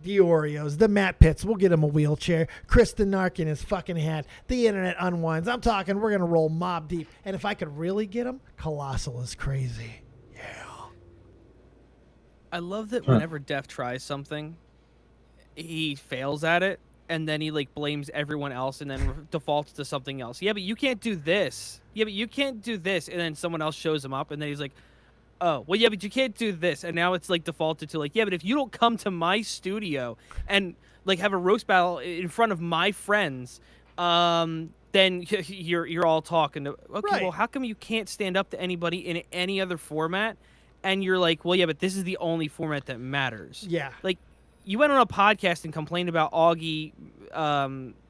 the Oreos, the Matt Pitts, we'll get him a wheelchair. Kristen Nark in his fucking hat. The internet unwinds. I'm talking, we're going to roll mob deep. And if I could really get him, Colossal is crazy. Yeah. I love that whenever Def tries something, he fails at it, and then he like blames everyone else and then defaults to something else. Yeah, but you can't do this. Yeah, but you can't do this. And then someone else shows him up, and then he's like, oh, well, yeah, but you can't do this. And now it's like defaulted to like, yeah, but if you don't come to my studio and like have a roast battle in front of my friends, then you're all talking to, okay, Right. well, how come you can't stand up to anybody in any other format? And you're like, well, yeah, but this is the only format that matters. Yeah. Like, you went on a podcast and complained about Augie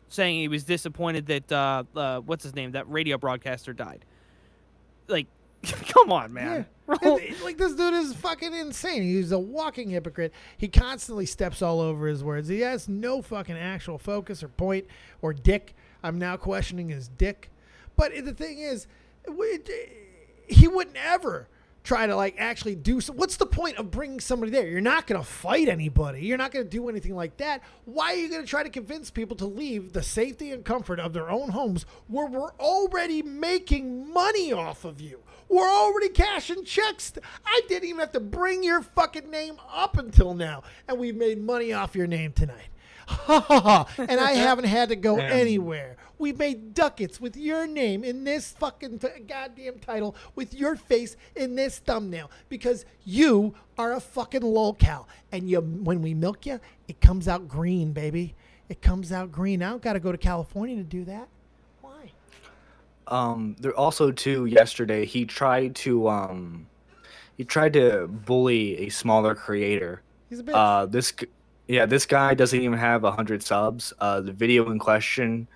saying he was disappointed that, what's his name, that radio broadcaster died. Like, come on, man. Yeah. Like, this dude is fucking insane. He's a walking hypocrite. He constantly steps all over his words. He has no fucking actual focus or point or dick. I'm now questioning his dick. But the thing is, he wouldn't ever try to like actually do so. What's the point of bringing somebody there? You're not going to fight anybody. You're not going to do anything like that. Why are you going to try to convince people to leave the safety and comfort of their own homes where we're already making money off of you? We're already cashing checks. I didn't even have to bring your fucking name up until now, and we've made money off your name tonight. Ha ha ha. And I haven't had to go anywhere. We made ducats with your name in this fucking goddamn title, with your face in this thumbnail, because you are a fucking lolcow. And when we milk you, it comes out green, baby. It comes out green. I don't got to go to California to do that. Why? There also too, yesterday he tried to bully a smaller creator. He's a bitch. This guy doesn't even have 100 subs. The video in question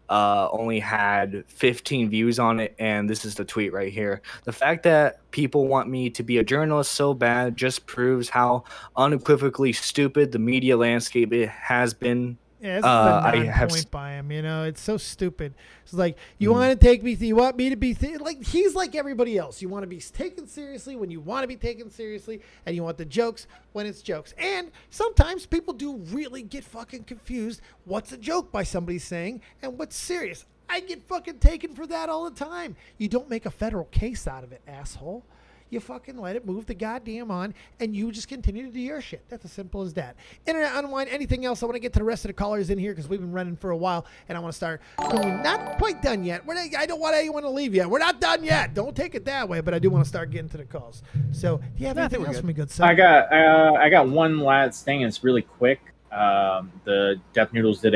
only had 15 views on it, and this is the tweet right here. The fact that people want me to be a journalist so bad just proves how unequivocally stupid the media landscape has been. Yeah, it's a point by him. You know, it's so stupid. It's like, you want to take me, you want me to be, like, he's like everybody else. You want to be taken seriously when you want to be taken seriously, and you want the jokes when it's jokes. And sometimes people do really get fucking confused. What's a joke by somebody saying, and what's serious? I get fucking taken for that all the time. You don't make a federal case out of it, asshole. you fucking let it move the goddamn on, and you just continue to do your shit. That's as simple as that. Internet Unwind, anything else? I want to get to the rest of the callers in here because we've been running for a while, and I want to start going. Not quite done yet. I don't want anyone to leave yet. We're not done yet. Don't take it that way, but I do want to start getting to the calls. So, do you have anything else for me, good son? I got one last thing, and it's really quick. The Death Noodles did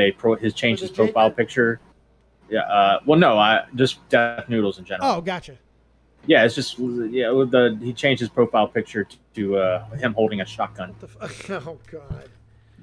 changed his profile picture. Yeah. Well, no, just Death Noodles in general. Oh, gotcha. Yeah, it's just he changed his profile picture to him holding a shotgun. Oh God.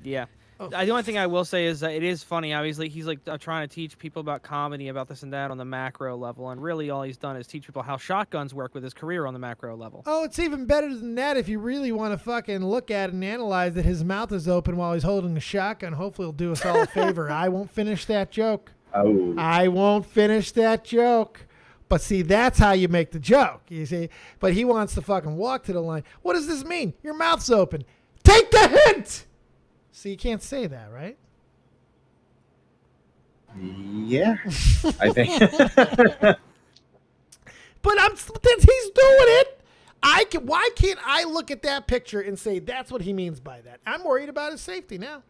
Yeah. Oh. The only thing I will say is that it is funny. Obviously, he's like trying to teach people about comedy, about this and that on the macro level, and really all he's done is teach people how shotguns work with his career on the macro level. Oh, it's even better than that if you really want to fucking look at it and analyze that his mouth is open while he's holding a shotgun. Hopefully, he'll do us all a favor. I won't finish that joke. Oh. I won't finish that joke. But see, that's how you make the joke, you see. But he wants to fucking walk to the line. What does this mean? Your mouth's open. Take the hint! So you can't say that, right? Yeah, I think. But since he's doing it, why can't I look at that picture and say that's what he means by that? I'm worried about his safety now.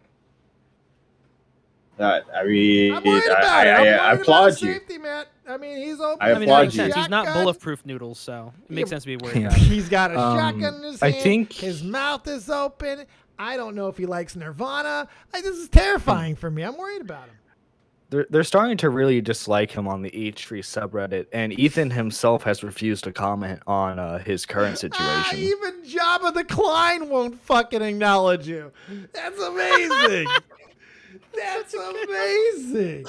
I mean, I'm worried about it. I applaud you. Safety, Matt. I mean, he's open. I applaud you. He's not bulletproof noodles, so it makes sense to be worried about. He's got a shotgun in his hand. I think his mouth is open. I don't know if he likes Nirvana. This is terrifying for me. I'm worried about him. They're starting to really dislike him on the H3 subreddit, and Ethan himself has refused to comment on his current situation. Even Jabba the Klein won't fucking acknowledge you. That's amazing. That's amazing.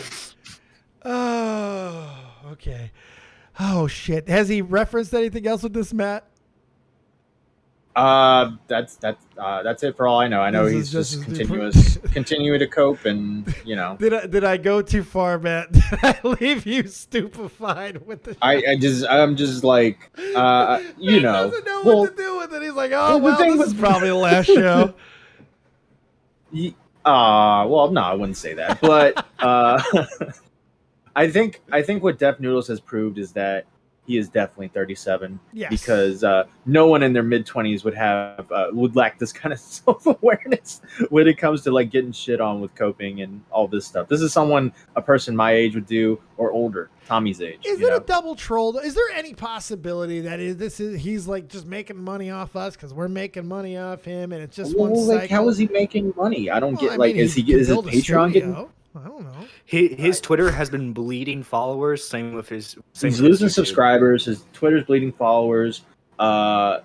Oh, okay. Oh shit. Has he referenced anything else with this, Matt? That's it for all I know. I know he's just continuing to cope, and you know. Did I go too far, Matt? Did I leave you stupefied with the? I'm just like, you know. He doesn't know what to do with it. He's like, oh, well, this is probably the last show. Well, no, I wouldn't say that, but I think what Death Noodles has proved is that he is definitely 37. Yes. Because no one in their mid-20s would lack this kind of self-awareness when it comes to like getting shit on with coping and all this stuff. This is a person my age would do, or older, Tommy's age. Is it a double troll? Is there any possibility that he's like just making money off us because we're making money off him, and it's just one cycle? Like, how is he making money? I don't get. Like, is his Patreon getting? I don't know. His Twitter has been bleeding followers. Same with his. He's losing subscribers. His Twitter's bleeding followers. I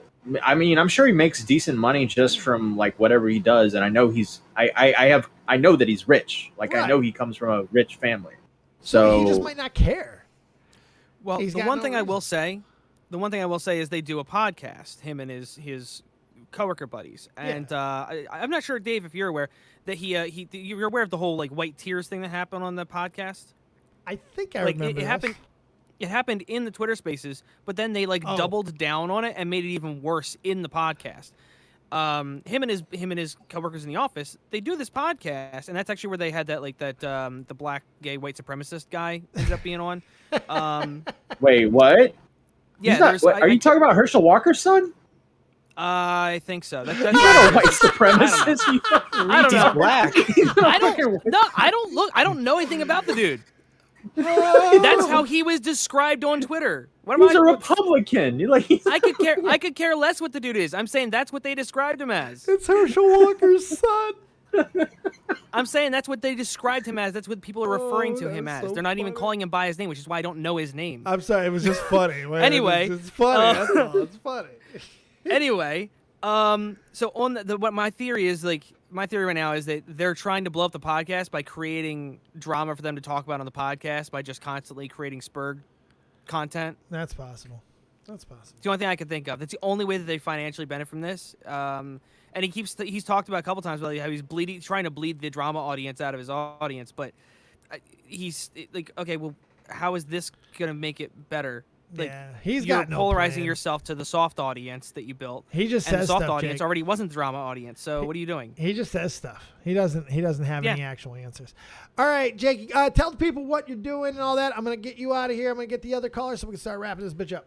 mean, I'm sure he makes decent money just from like whatever he does, and I know I know that he's rich. Like, right. I know he comes from a rich family, so he just might not care. Well, the one thing I will say is they do a podcast, him and his coworker buddies, and I'm not sure, Dave, if you're aware that you're aware of the whole like white tears thing that happened on the podcast. I think I remember. It happened in the Twitter Spaces, but then they doubled down on it and made it even worse in the podcast. Him and his coworkers in the office, they do this podcast, and that's actually where they had that the black gay white supremacist guy ended up being on. Wait, what? Yeah, are you talking about Herschel Walker's son? I think so. That's not a white supremacist. I don't know. He's black. I don't know anything about the dude. That's how he was described on Twitter. He's a Republican. I could care less what the dude is. I'm saying that's what they described him as. It's Herschel Walker's son. I'm saying that's what they described him as. That's what people are referring to him as. They're not even calling him by his name, which is why I don't know his name. I'm sorry. It was just funny. Anyway, it's funny. That's all. It's funny. Anyway, so on what my theory right now is that they're trying to blow up the podcast by creating drama for them to talk about on the podcast by just constantly creating spurred content. That's possible. It's the only thing I can think of. That's the only way that they financially benefit from this. And he's talked about a couple times about how he's trying to bleed the drama audience out of his audience, but he's like, okay, well, how is this gonna make it better? Like, he's you're got no polarizing plan. yourself to the soft audience that you built. He just and says the soft stuff, audience Jake. already wasn't the drama audience. So what are you doing? He just says stuff. He doesn't have any actual answers. All right, Jake, tell the people what you're doing and all that. I'm gonna get you out of here. I'm gonna get the other callers so we can start wrapping this bitch up.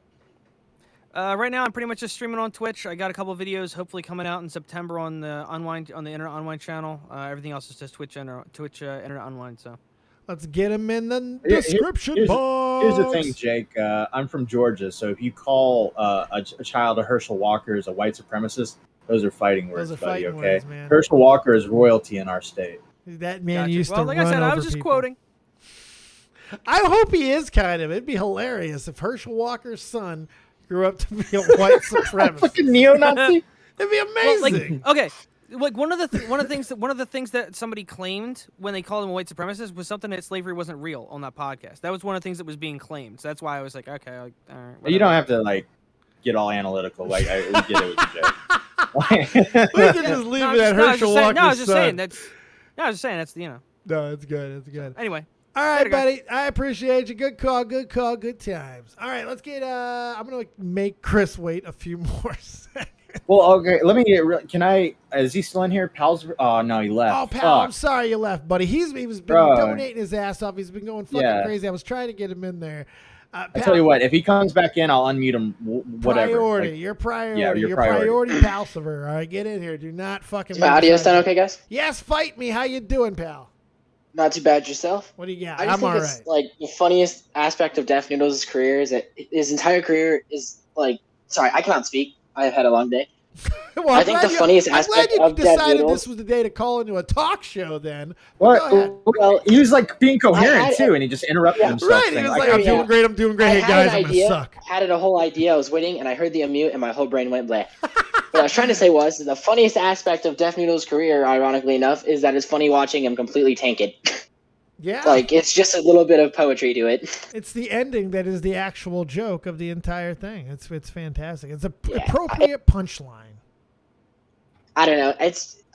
Right now, I'm pretty much just streaming on Twitch. I got a couple videos hopefully coming out in September on the Internet Online channel. Everything else is just Twitch Internet Online. So let's get him in the description box. Here's the thing, Jake. I'm from Georgia, so if you call a child a Herschel Walker as a white supremacist, those are fighting words, those are buddy. fighting Okay, words, man. Herschel Walker is royalty in our state. That man gotcha. used to like run I said, over I was just people. quoting. I hope he is kind of. It'd be hilarious if Herschel Walker's son grew up to be a white supremacist. Fucking neo-Nazi. It'd be amazing. Well, okay, like one of the things that somebody claimed when they called him a white supremacist was something that slavery wasn't real on that podcast. That was one of the things that was being claimed. So that's why I was like, okay, all right. You don't have to like get all analytical. Like I get it with the We joke. can just leave it at Herschel Walker's No, I was just saying son. that's. No, I was just saying that's No, it's good. It's good. Anyway. All right, Later, guys. buddy. I appreciate you. Good call. Good call. Good times. All right, let's get. I'm gonna make Chris wait a few more seconds. Well, okay. Let me get. Can I? Is he still in here? Pal's. Oh no, he left. Oh, pal, I'm Fuck. sorry you left, buddy. He was been Bro. donating his ass off. He's been going fucking crazy. I was trying to get him in there. I tell you what. If he comes back in, I'll unmute him. Whatever. Priority. Like, Your priority. yeah, your priority, Palsiver. All right, get in here. Do not fucking. My audio sound okay, guys? Yes, fight me. How you doing, pal? Not too bad yourself. What do you got? I just think it's like the funniest aspect of Def Noodles' career is that his entire career is like. Sorry, I cannot speak. I've had a long day. Well, I think the funniest aspect of Def decided Noodles. this was the day to call into a talk show. Then Well, he was like being coherent too, and he just interrupted himself. Right, he saying, was like, "I'm doing great. I'm doing great. Hey guys, I'm gonna suck." I had a whole idea. I was waiting, and I heard the unmute, and my whole brain went blank. What I was trying to say was the funniest aspect of Def Noodles' career, ironically enough, is that it's funny watching him completely tank it. Yeah. Like, it's just a little bit of poetry to it. It's the ending that is the actual joke of the entire thing. It's fantastic. It's an appropriate punchline. I don't know.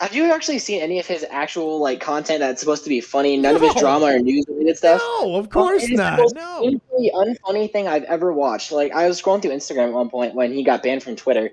Have you actually seen any of his actual like content that's supposed to be funny? None of his drama or news related stuff. No, of course not. It's No. the most unfunny thing I've ever watched. Like, I was scrolling through Instagram at one point when he got banned from Twitter,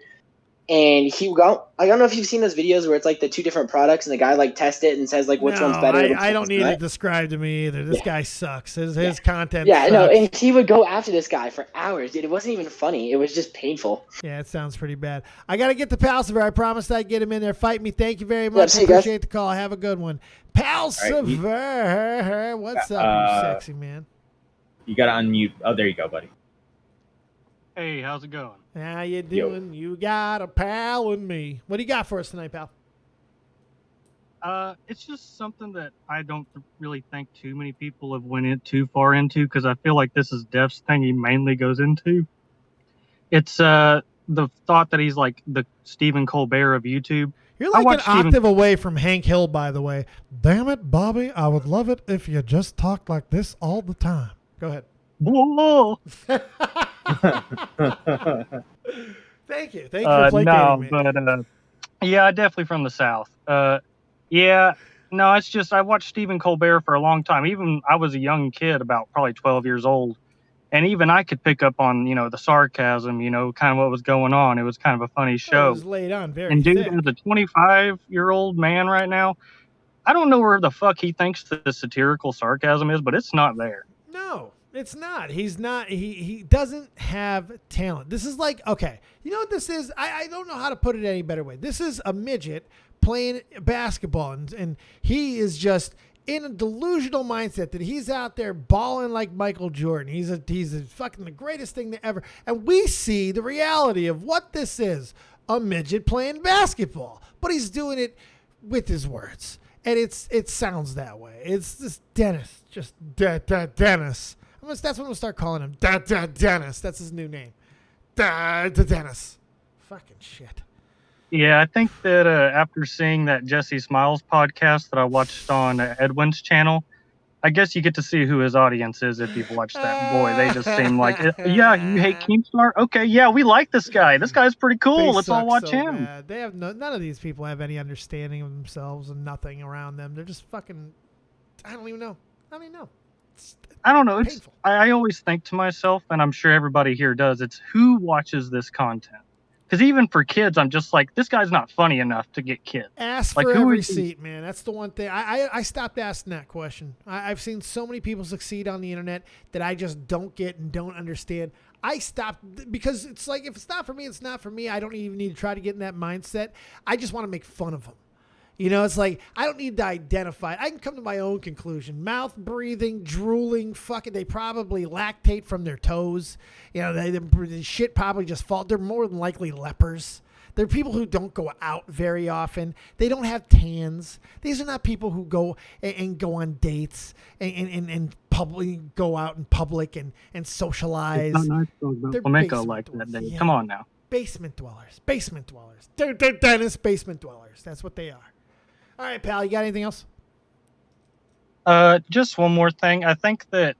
and he got. I don't know if you've seen those videos where it's like the two different products, and the guy like tests it and says like which one's better. I don't need it described to me either. This guy sucks. His content. Yeah, sucks. no, and he would go after this guy for hours, dude. It wasn't even funny. It was just painful. Yeah, it sounds pretty bad. I got to get the Palsiver. I promised I'd get him in there. Fight me. Thank you very much. see you guys. Appreciate the call. Have a good one. Palsiver. What's up, you sexy man? You gotta unmute. Oh, there you go, buddy. Hey, how's it going? How you doing? You got a pal in me. What do you got for us tonight, pal? It's just something that I don't really think too many people have went in too far into, because I feel like this is Def's thing he mainly goes into. It's the thought that he's like the Stephen Colbert of YouTube. You're like an octave away from Hank Hill, by the way. Damn it, Bobby. I would love it if you just talked like this all the time. Go ahead. Whoa. Thank you. Thank you for placating me. But yeah, definitely from the South. Yeah, no, it's just I watched Stephen Colbert for a long time. Even I was a young kid, about probably 12 years old, and even I could pick up on the sarcasm, kind of what was going on. It was kind of a funny show. It was laid on very and dude, thick. as a 25-year-old man right now, I don't know where the fuck he thinks the satirical sarcasm is, but it's not there. No, it's not. He's not. He doesn't have talent. This is like, okay, you know what this is? I don't know how to put it any better way. This is a midget playing basketball, and he is just in a delusional mindset that he's out there balling like Michael Jordan. He's a fucking the greatest thing to ever. And we see the reality of what this is: a midget playing basketball, but he's doing it with his words. And it sounds that way. It's this Dennis, just Dennis. That's what I'm gonna start calling him. Dennis. That's his new name. Dennis. Fucking shit. Yeah, I think that after seeing that Jesse Smiles podcast that I watched on Edwin's channel, I guess you get to see who his audience is if you've watched that. Boy, they just seem like, yeah, you hate Keemstar? Okay, yeah, we like this guy. This guy's pretty cool. Let's all watch him. Bad. They have none of these people have any understanding of themselves and nothing around them. They're just fucking. I don't even know. I don't know. It's, I always think to myself, and I'm sure everybody here does, it's who watches this content. Because even for kids, I'm just like, this guy's not funny enough to get kids. Ask like, for who every is he? seat, man. That's the one thing. I stopped asking that question. I've seen so many people succeed on the internet that I just don't get and don't understand. I stopped because it's like, if it's not for me, it's not for me. I don't even need to try to get in that mindset. I just want to make fun of them. You know, it's like, I don't need to identify it. I can come to my own conclusion. Mouth breathing, drooling, fucking, they probably lactate from their toes. You know, the shit probably just fall. They're more than likely lepers. They're people who don't go out very often. They don't have tans. These are not people who go and go on dates and publicly go out in public and socialize. It's not nice to talk about flamenco like that, Dave. Yeah. Come on now. Basement dwellers. Basement dwellers. They're Dennis basement dwellers. That's what they are. All right, pal, you got anything else? Just one more thing. I think that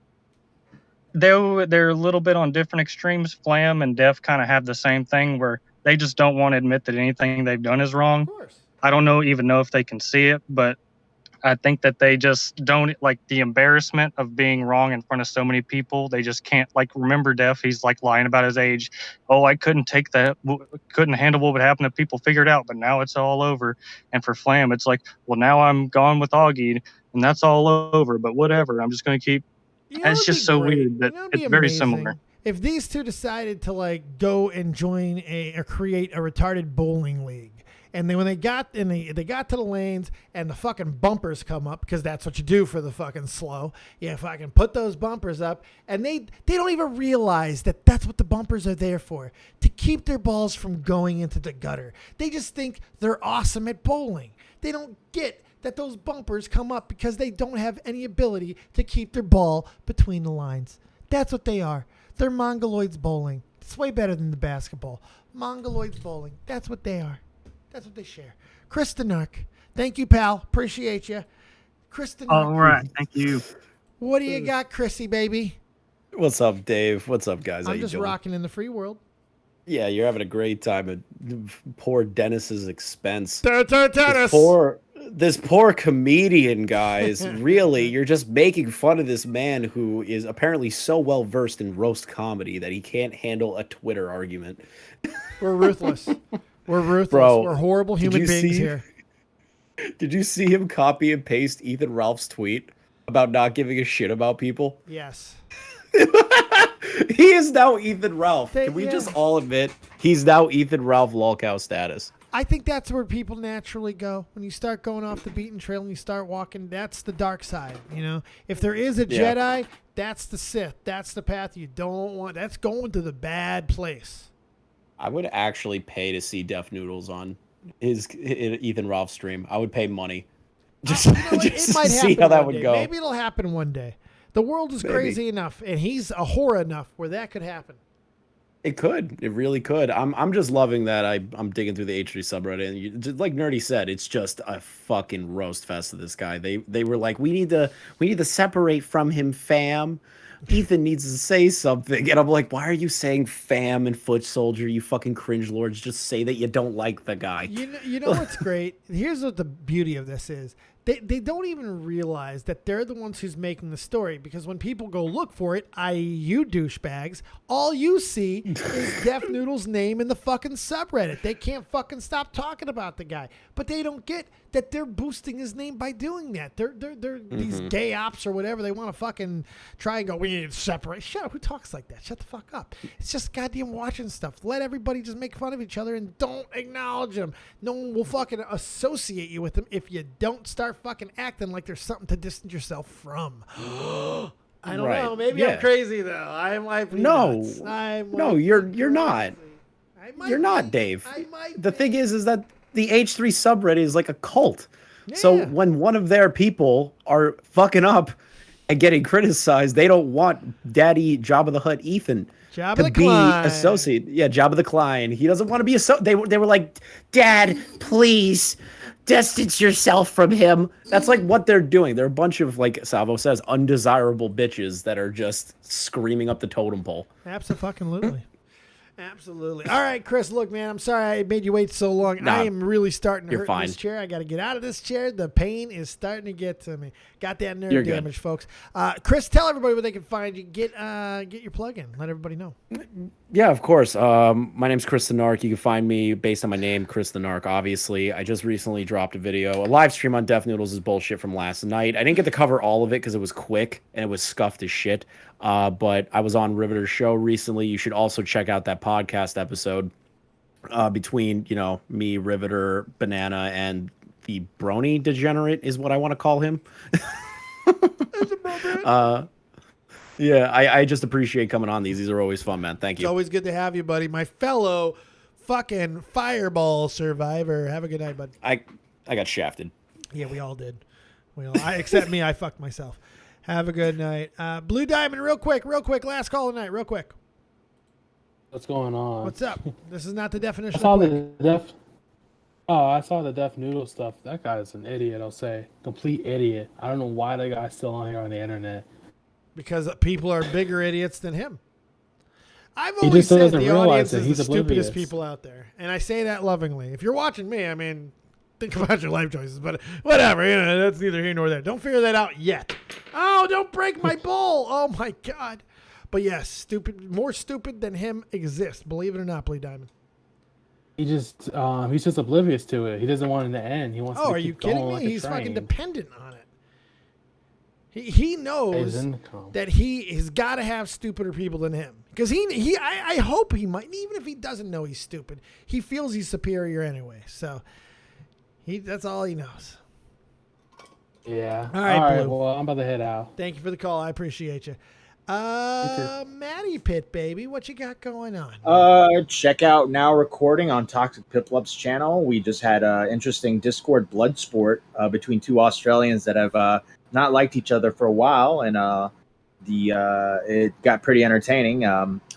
they're a little bit on different extremes. Flam and Def kind of have the same thing where they just don't want to admit that anything they've done is wrong. Of course. I don't even know if they can see it, but I think that they just don't like the embarrassment of being wrong in front of so many people. They just can't, like, remember Def. He's like lying about his age. Oh, I couldn't handle what would happen if people figured out, but now it's all over. And for Flam, it's like, well, now I'm gone with Augie and that's all over, but whatever. I'm just going to keep. It's just so weird that it's very similar. If these two decided to like go and join or create a retarded bowling league, and then when they got to the lanes and the fucking bumpers come up, because that's what you do for the fucking slow. You fucking put those bumpers up, and they don't even realize that that's what the bumpers are there for, to keep their balls from going into the gutter. They just think they're awesome at bowling. They don't get that those bumpers come up because they don't have any ability to keep their ball between the lines. That's what they are. They're Mongoloids bowling. It's way better than the basketball. Mongoloids bowling. That's what they are. That's what they share. Chris Denark. Thank you, pal. Appreciate you. Chris Denark. All right. Thank you. What do you got, Chrissy, baby? What's up, Dave? What's up, guys? How I'm you just doing? rocking in the free world. Yeah, you're having a great time at poor Dennis's expense. Dennis. This poor comedian, guys. Really, you're just making fun of this man who is apparently so well versed in roast comedy that he can't handle a Twitter argument. We're ruthless. We're ruthless. Bro, we're horrible human beings here. Did you see him copy and paste Ethan Ralph's tweet about not giving a shit about people? Yes. He is now Ethan Ralph. Can we just all admit he's now Ethan Ralph lolcow status? I think that's where people naturally go. When you start going off the beaten trail and you start walking, that's the dark side, you know? If there is a Jedi, that's the Sith. That's the path you don't want. That's going to the bad place. I would actually pay to see Def Noodles on his Ethan Ralph stream. I would pay money. Just, just it might to see happen how that one would day. go. Maybe it'll happen one day. The world is crazy enough, and he's a whore enough where that could happen. It could. It really could. I'm just loving that I'm digging through the H3 subreddit, and just like Nerdy said, it's just a fucking roast fest of this guy. They were like, we need to separate from him, fam. Ethan needs to say something, and I'm like, why are you saying fam and foot soldier? You fucking cringe lords. Just say that you don't like the guy. You know what's great? Here's what the beauty of this is. They don't even realize that they're the ones who's making the story, because when people go look for it, i.e. you douchebags, all you see is Def Noodle's name in the fucking subreddit. They can't fucking stop talking about the guy. But they don't get that they're boosting his name by doing that. They're these gay ops or whatever. They want to fucking try and go, we need to separate. Shut up. Who talks like that? Shut the fuck up. It's just goddamn watching stuff. Let everybody just make fun of each other and don't acknowledge them. No one will fucking associate you with them if you don't start fucking acting like there's something to distance yourself from. I don't know. Maybe I'm crazy though. I might be nuts. No, you're not. You're not, Dave. The thing is that the H3 subreddit is like a cult. Yeah. So when one of their people are fucking up and getting criticized, they don't want Daddy Jabba the Hutt Ethan to be associated. Yeah, Jabba the Klein. He doesn't want to be associated. They were like, Dad, please distance yourself from him. That's like what they're doing. They're a bunch of, like Salvo says, undesirable bitches that are just screaming up the totem pole. Absolutely. Absolutely. All right, Chris, look, man, I'm sorry I made you wait so long. Nah, I am really starting to hurt fine. in this chair. I got to get out of this chair. The pain is starting to get to me. Got that nerve You're damage, folks. Chris, tell everybody where they can find you. Get your plug in. Let everybody know. Yeah, of course. My name's Chris the Narc. You can find me based on my name, Chris the Narc, obviously. I just recently dropped a video. A live stream on Deaf Noodles is bullshit from last night. I didn't get to cover all of it because it was quick and it was scuffed as shit. But I was on Riveter's show recently. You should also check out that podcast episode between, me, Riveter, Banana, and the Brony Degenerate is what I want to call him. Yeah, I just appreciate coming on these. These are always fun, man. Thank you. It's always good to have you, buddy. My fellow fucking fireball survivor. Have a good night, bud. I got shafted. Yeah, we all did. Except me, I fucked myself. Have a good night. Blue Diamond, real quick. Last call of the night, real quick. What's going on? What's up? This is not the definition I saw of quick. I saw the Deaf Noodle stuff. That guy is an idiot, I'll say. Complete idiot. I don't know why that guy's still on here on the internet. Because people are bigger idiots than him. I've always said the audience is the stupidest people out there. And I say that lovingly. If you're watching me, I mean, think about your life choices. But whatever, that's neither here nor there. Don't figure that out yet. Oh, don't break my bowl. Oh, my God. But yes, more stupid than him exists. Believe it or not, Blue Diamond. He's just oblivious to it. He doesn't want it to end. He wants to keep are you kidding going me? like a He's train. fucking dependent on it. He knows that he has got to have stupider people than him. Because I hope he might, even if he doesn't know he's stupid, he feels he's superior anyway. So that's all he knows. Yeah. All right, Blue. Well, I'm about to head out. Thank you for the call. I appreciate you. Matty Pit, baby, what you got going on? Check out Now Recording on Toxic Piplup's channel. We just had an interesting Discord blood sport between two Australians that have not liked each other for a while, and it got pretty entertaining.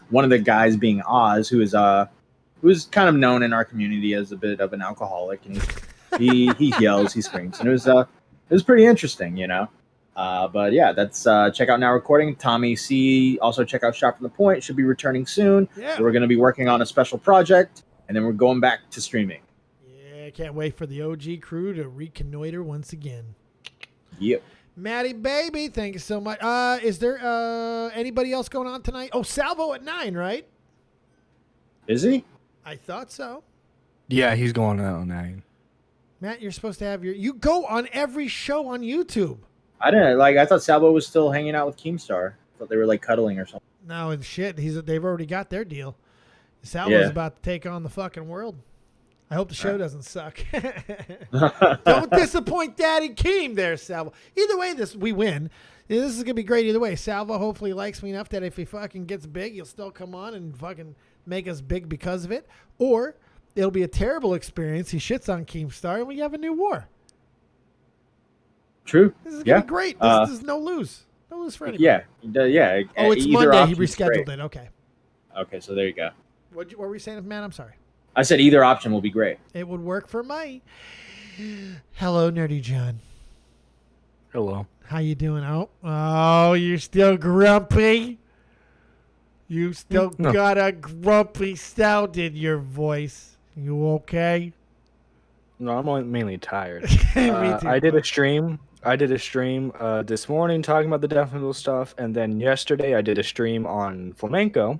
One of the guys being Oz, who's kind of known in our community as a bit of an alcoholic, and he yells, he screams, and it was pretty interesting, But yeah, that's check out Now Recording. Tommy C. Also check out Shot from the Point. Should be returning soon. Yeah. We're going to be working on a special project, and then we're going back to streaming. Yeah, can't wait for the OG crew to reconnoiter once again. Yep. Maddie, baby, thank you so much. Is there anybody else going on tonight? Oh, Salvo at 9, right? Is he? I thought so. Yeah, he's going out at 9. Matt, you're supposed to have you go on every show on YouTube. I didn't I thought Salvo was still hanging out with Keemstar. I thought they were cuddling or something. No, and shit, they've already got their deal. Salvo's about to take on the fucking world. I hope the show doesn't suck. Don't disappoint Daddy Keem there, Salvo. Either way, we win. This is gonna be great either way. Salvo hopefully likes me enough that if he fucking gets big, he'll still come on and fucking make us big because of it. Or it'll be a terrible experience. He shits on Keemstar and we have a new war. True. This is gonna be great. This is no lose. No lose for anybody. Yeah. Oh, it's Monday. He rescheduled it. Okay. Okay, so there you go. What were we saying, man? I'm sorry. I said either option will be great. It would work for me. Hello, Nerdy John. Hello. How you doing? Oh, you're still grumpy? You still got a grumpy sound in your voice. You okay? No, I'm mainly tired. Me too. I did a stream this morning talking about the Deaf Noodle stuff, and then yesterday I did a stream on flamenco,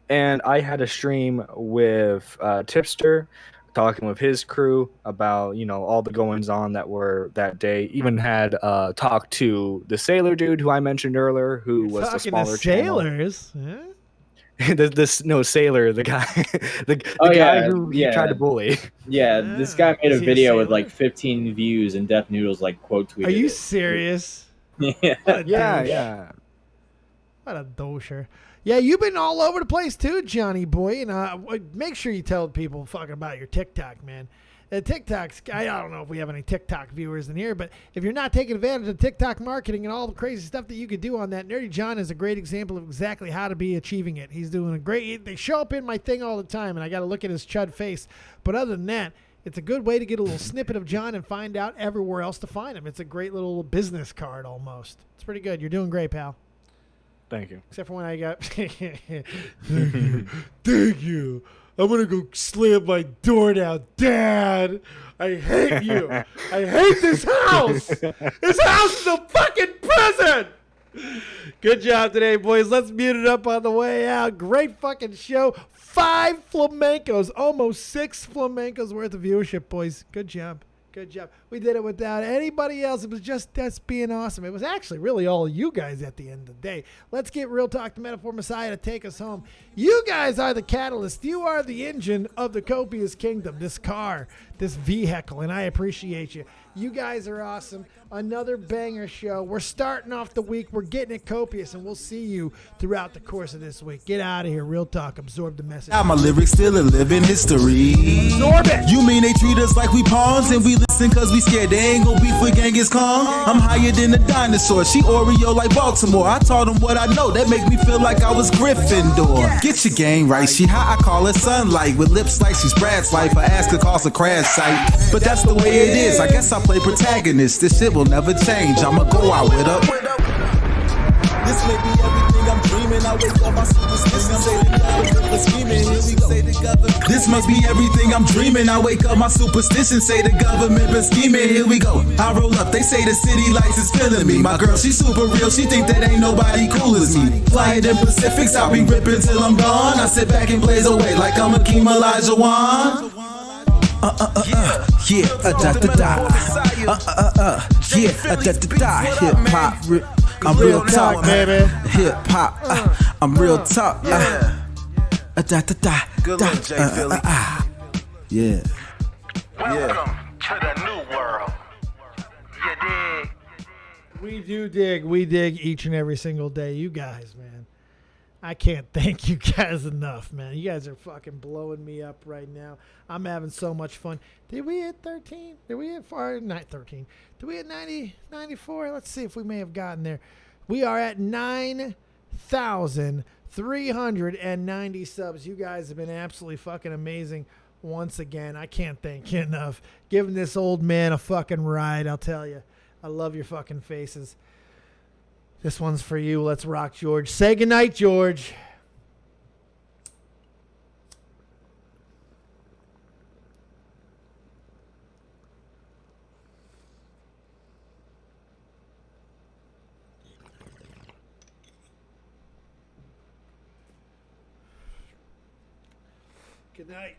and I had a stream with Tipster talking with his crew about all the goings on that were that day. Even had talked to the sailor dude who I mentioned earlier, who was the smaller sailors. Huh? Sailor, the guy, the guy who he tried to bully. Yeah, this guy made a video with 15 views, and Deaf Noodles quote tweeted. Are you serious? Yeah. What a dosher. Yeah, you've been all over the place too, Johnny boy. And make sure you tell people fucking about your TikTok, man. TikToks, I don't know if we have any TikTok viewers in here, but if you're not taking advantage of TikTok marketing and all the crazy stuff that you could do on that, Nerdy John is a great example of exactly how to be achieving it. He's doing they show up in my thing all the time, and I got to look at his chud face. But other than that, it's a good way to get a little snippet of John and find out everywhere else to find him. It's a great little business card almost. It's pretty good. You're doing great, pal. Thank you. Except for when I got. Thank you. I'm gonna go slam my door down, Dad. I hate you. I hate this house. This house is a fucking prison. Good job today, boys. Let's mute it up on the way out. Great fucking show. 5 flamencos, almost 6 flamencos worth of viewership, boys. Good job. Good job. We did it without anybody else. It was just us being awesome. It was actually really all you guys at the end of the day. Let's get Real Talk, the Metaphor Messiah, to take us home. You guys are the catalyst. You are the engine of the Copious Kingdom, this car, this vehicle, and I appreciate you. You guys are awesome. Another banger show. We're starting off the week. We're getting it copious, and we'll see you throughout the course of this week. Get out of here. Real Talk. Absorb the message. Now my lyrics still a living history. Absorb it. You mean they treat us like we pawns and we listen cause we scared they ain't gon' beef with Genghis Khan? I'm higher than a dinosaur. She Oreo like Baltimore. I taught them what I know. That make me feel like I was Gryffindor. Get your game right. She hot. I call her sunlight. With lips like she's Brad's life. I ask her cost a crash site. But that's the way it is. I guess I play protagonist. This shit will never change. I'ma go out with her. This may be everything I'm dreaming. I wake up, my superstition say the government for scheming. Here we go. This must be everything I'm dreaming. I wake up, my superstition say the government been scheming. Here we go. I roll up, they say the city lights is feeling me. My girl, she super real. She think that ain't nobody cool as me. Flying in Pacifics, I'll be ripping till I'm gone. I sit back and blaze away like I'm Akeem Olajuwon. Yeah, da da da. Yeah, da da da. Hip hop, I'm real talk, baby. Hip hop, I'm real talk. Da da da. Good luck, Jay Philly. Yeah. Welcome to the new world. You dig? We do dig. We dig each and every single day. You guys, man. I can't thank you guys enough, man. You guys are fucking blowing me up right now. I'm having so much fun. Did we hit 13? Did we hit not 13? Did we hit 90, 94? Let's see if we may have gotten there. We are at 9,390 subs. You guys have been absolutely fucking amazing once again. I can't thank you enough. Giving this old man a fucking ride, I'll tell you. I love your fucking faces. This one's for you. Let's rock, George. Say goodnight, George. Good night.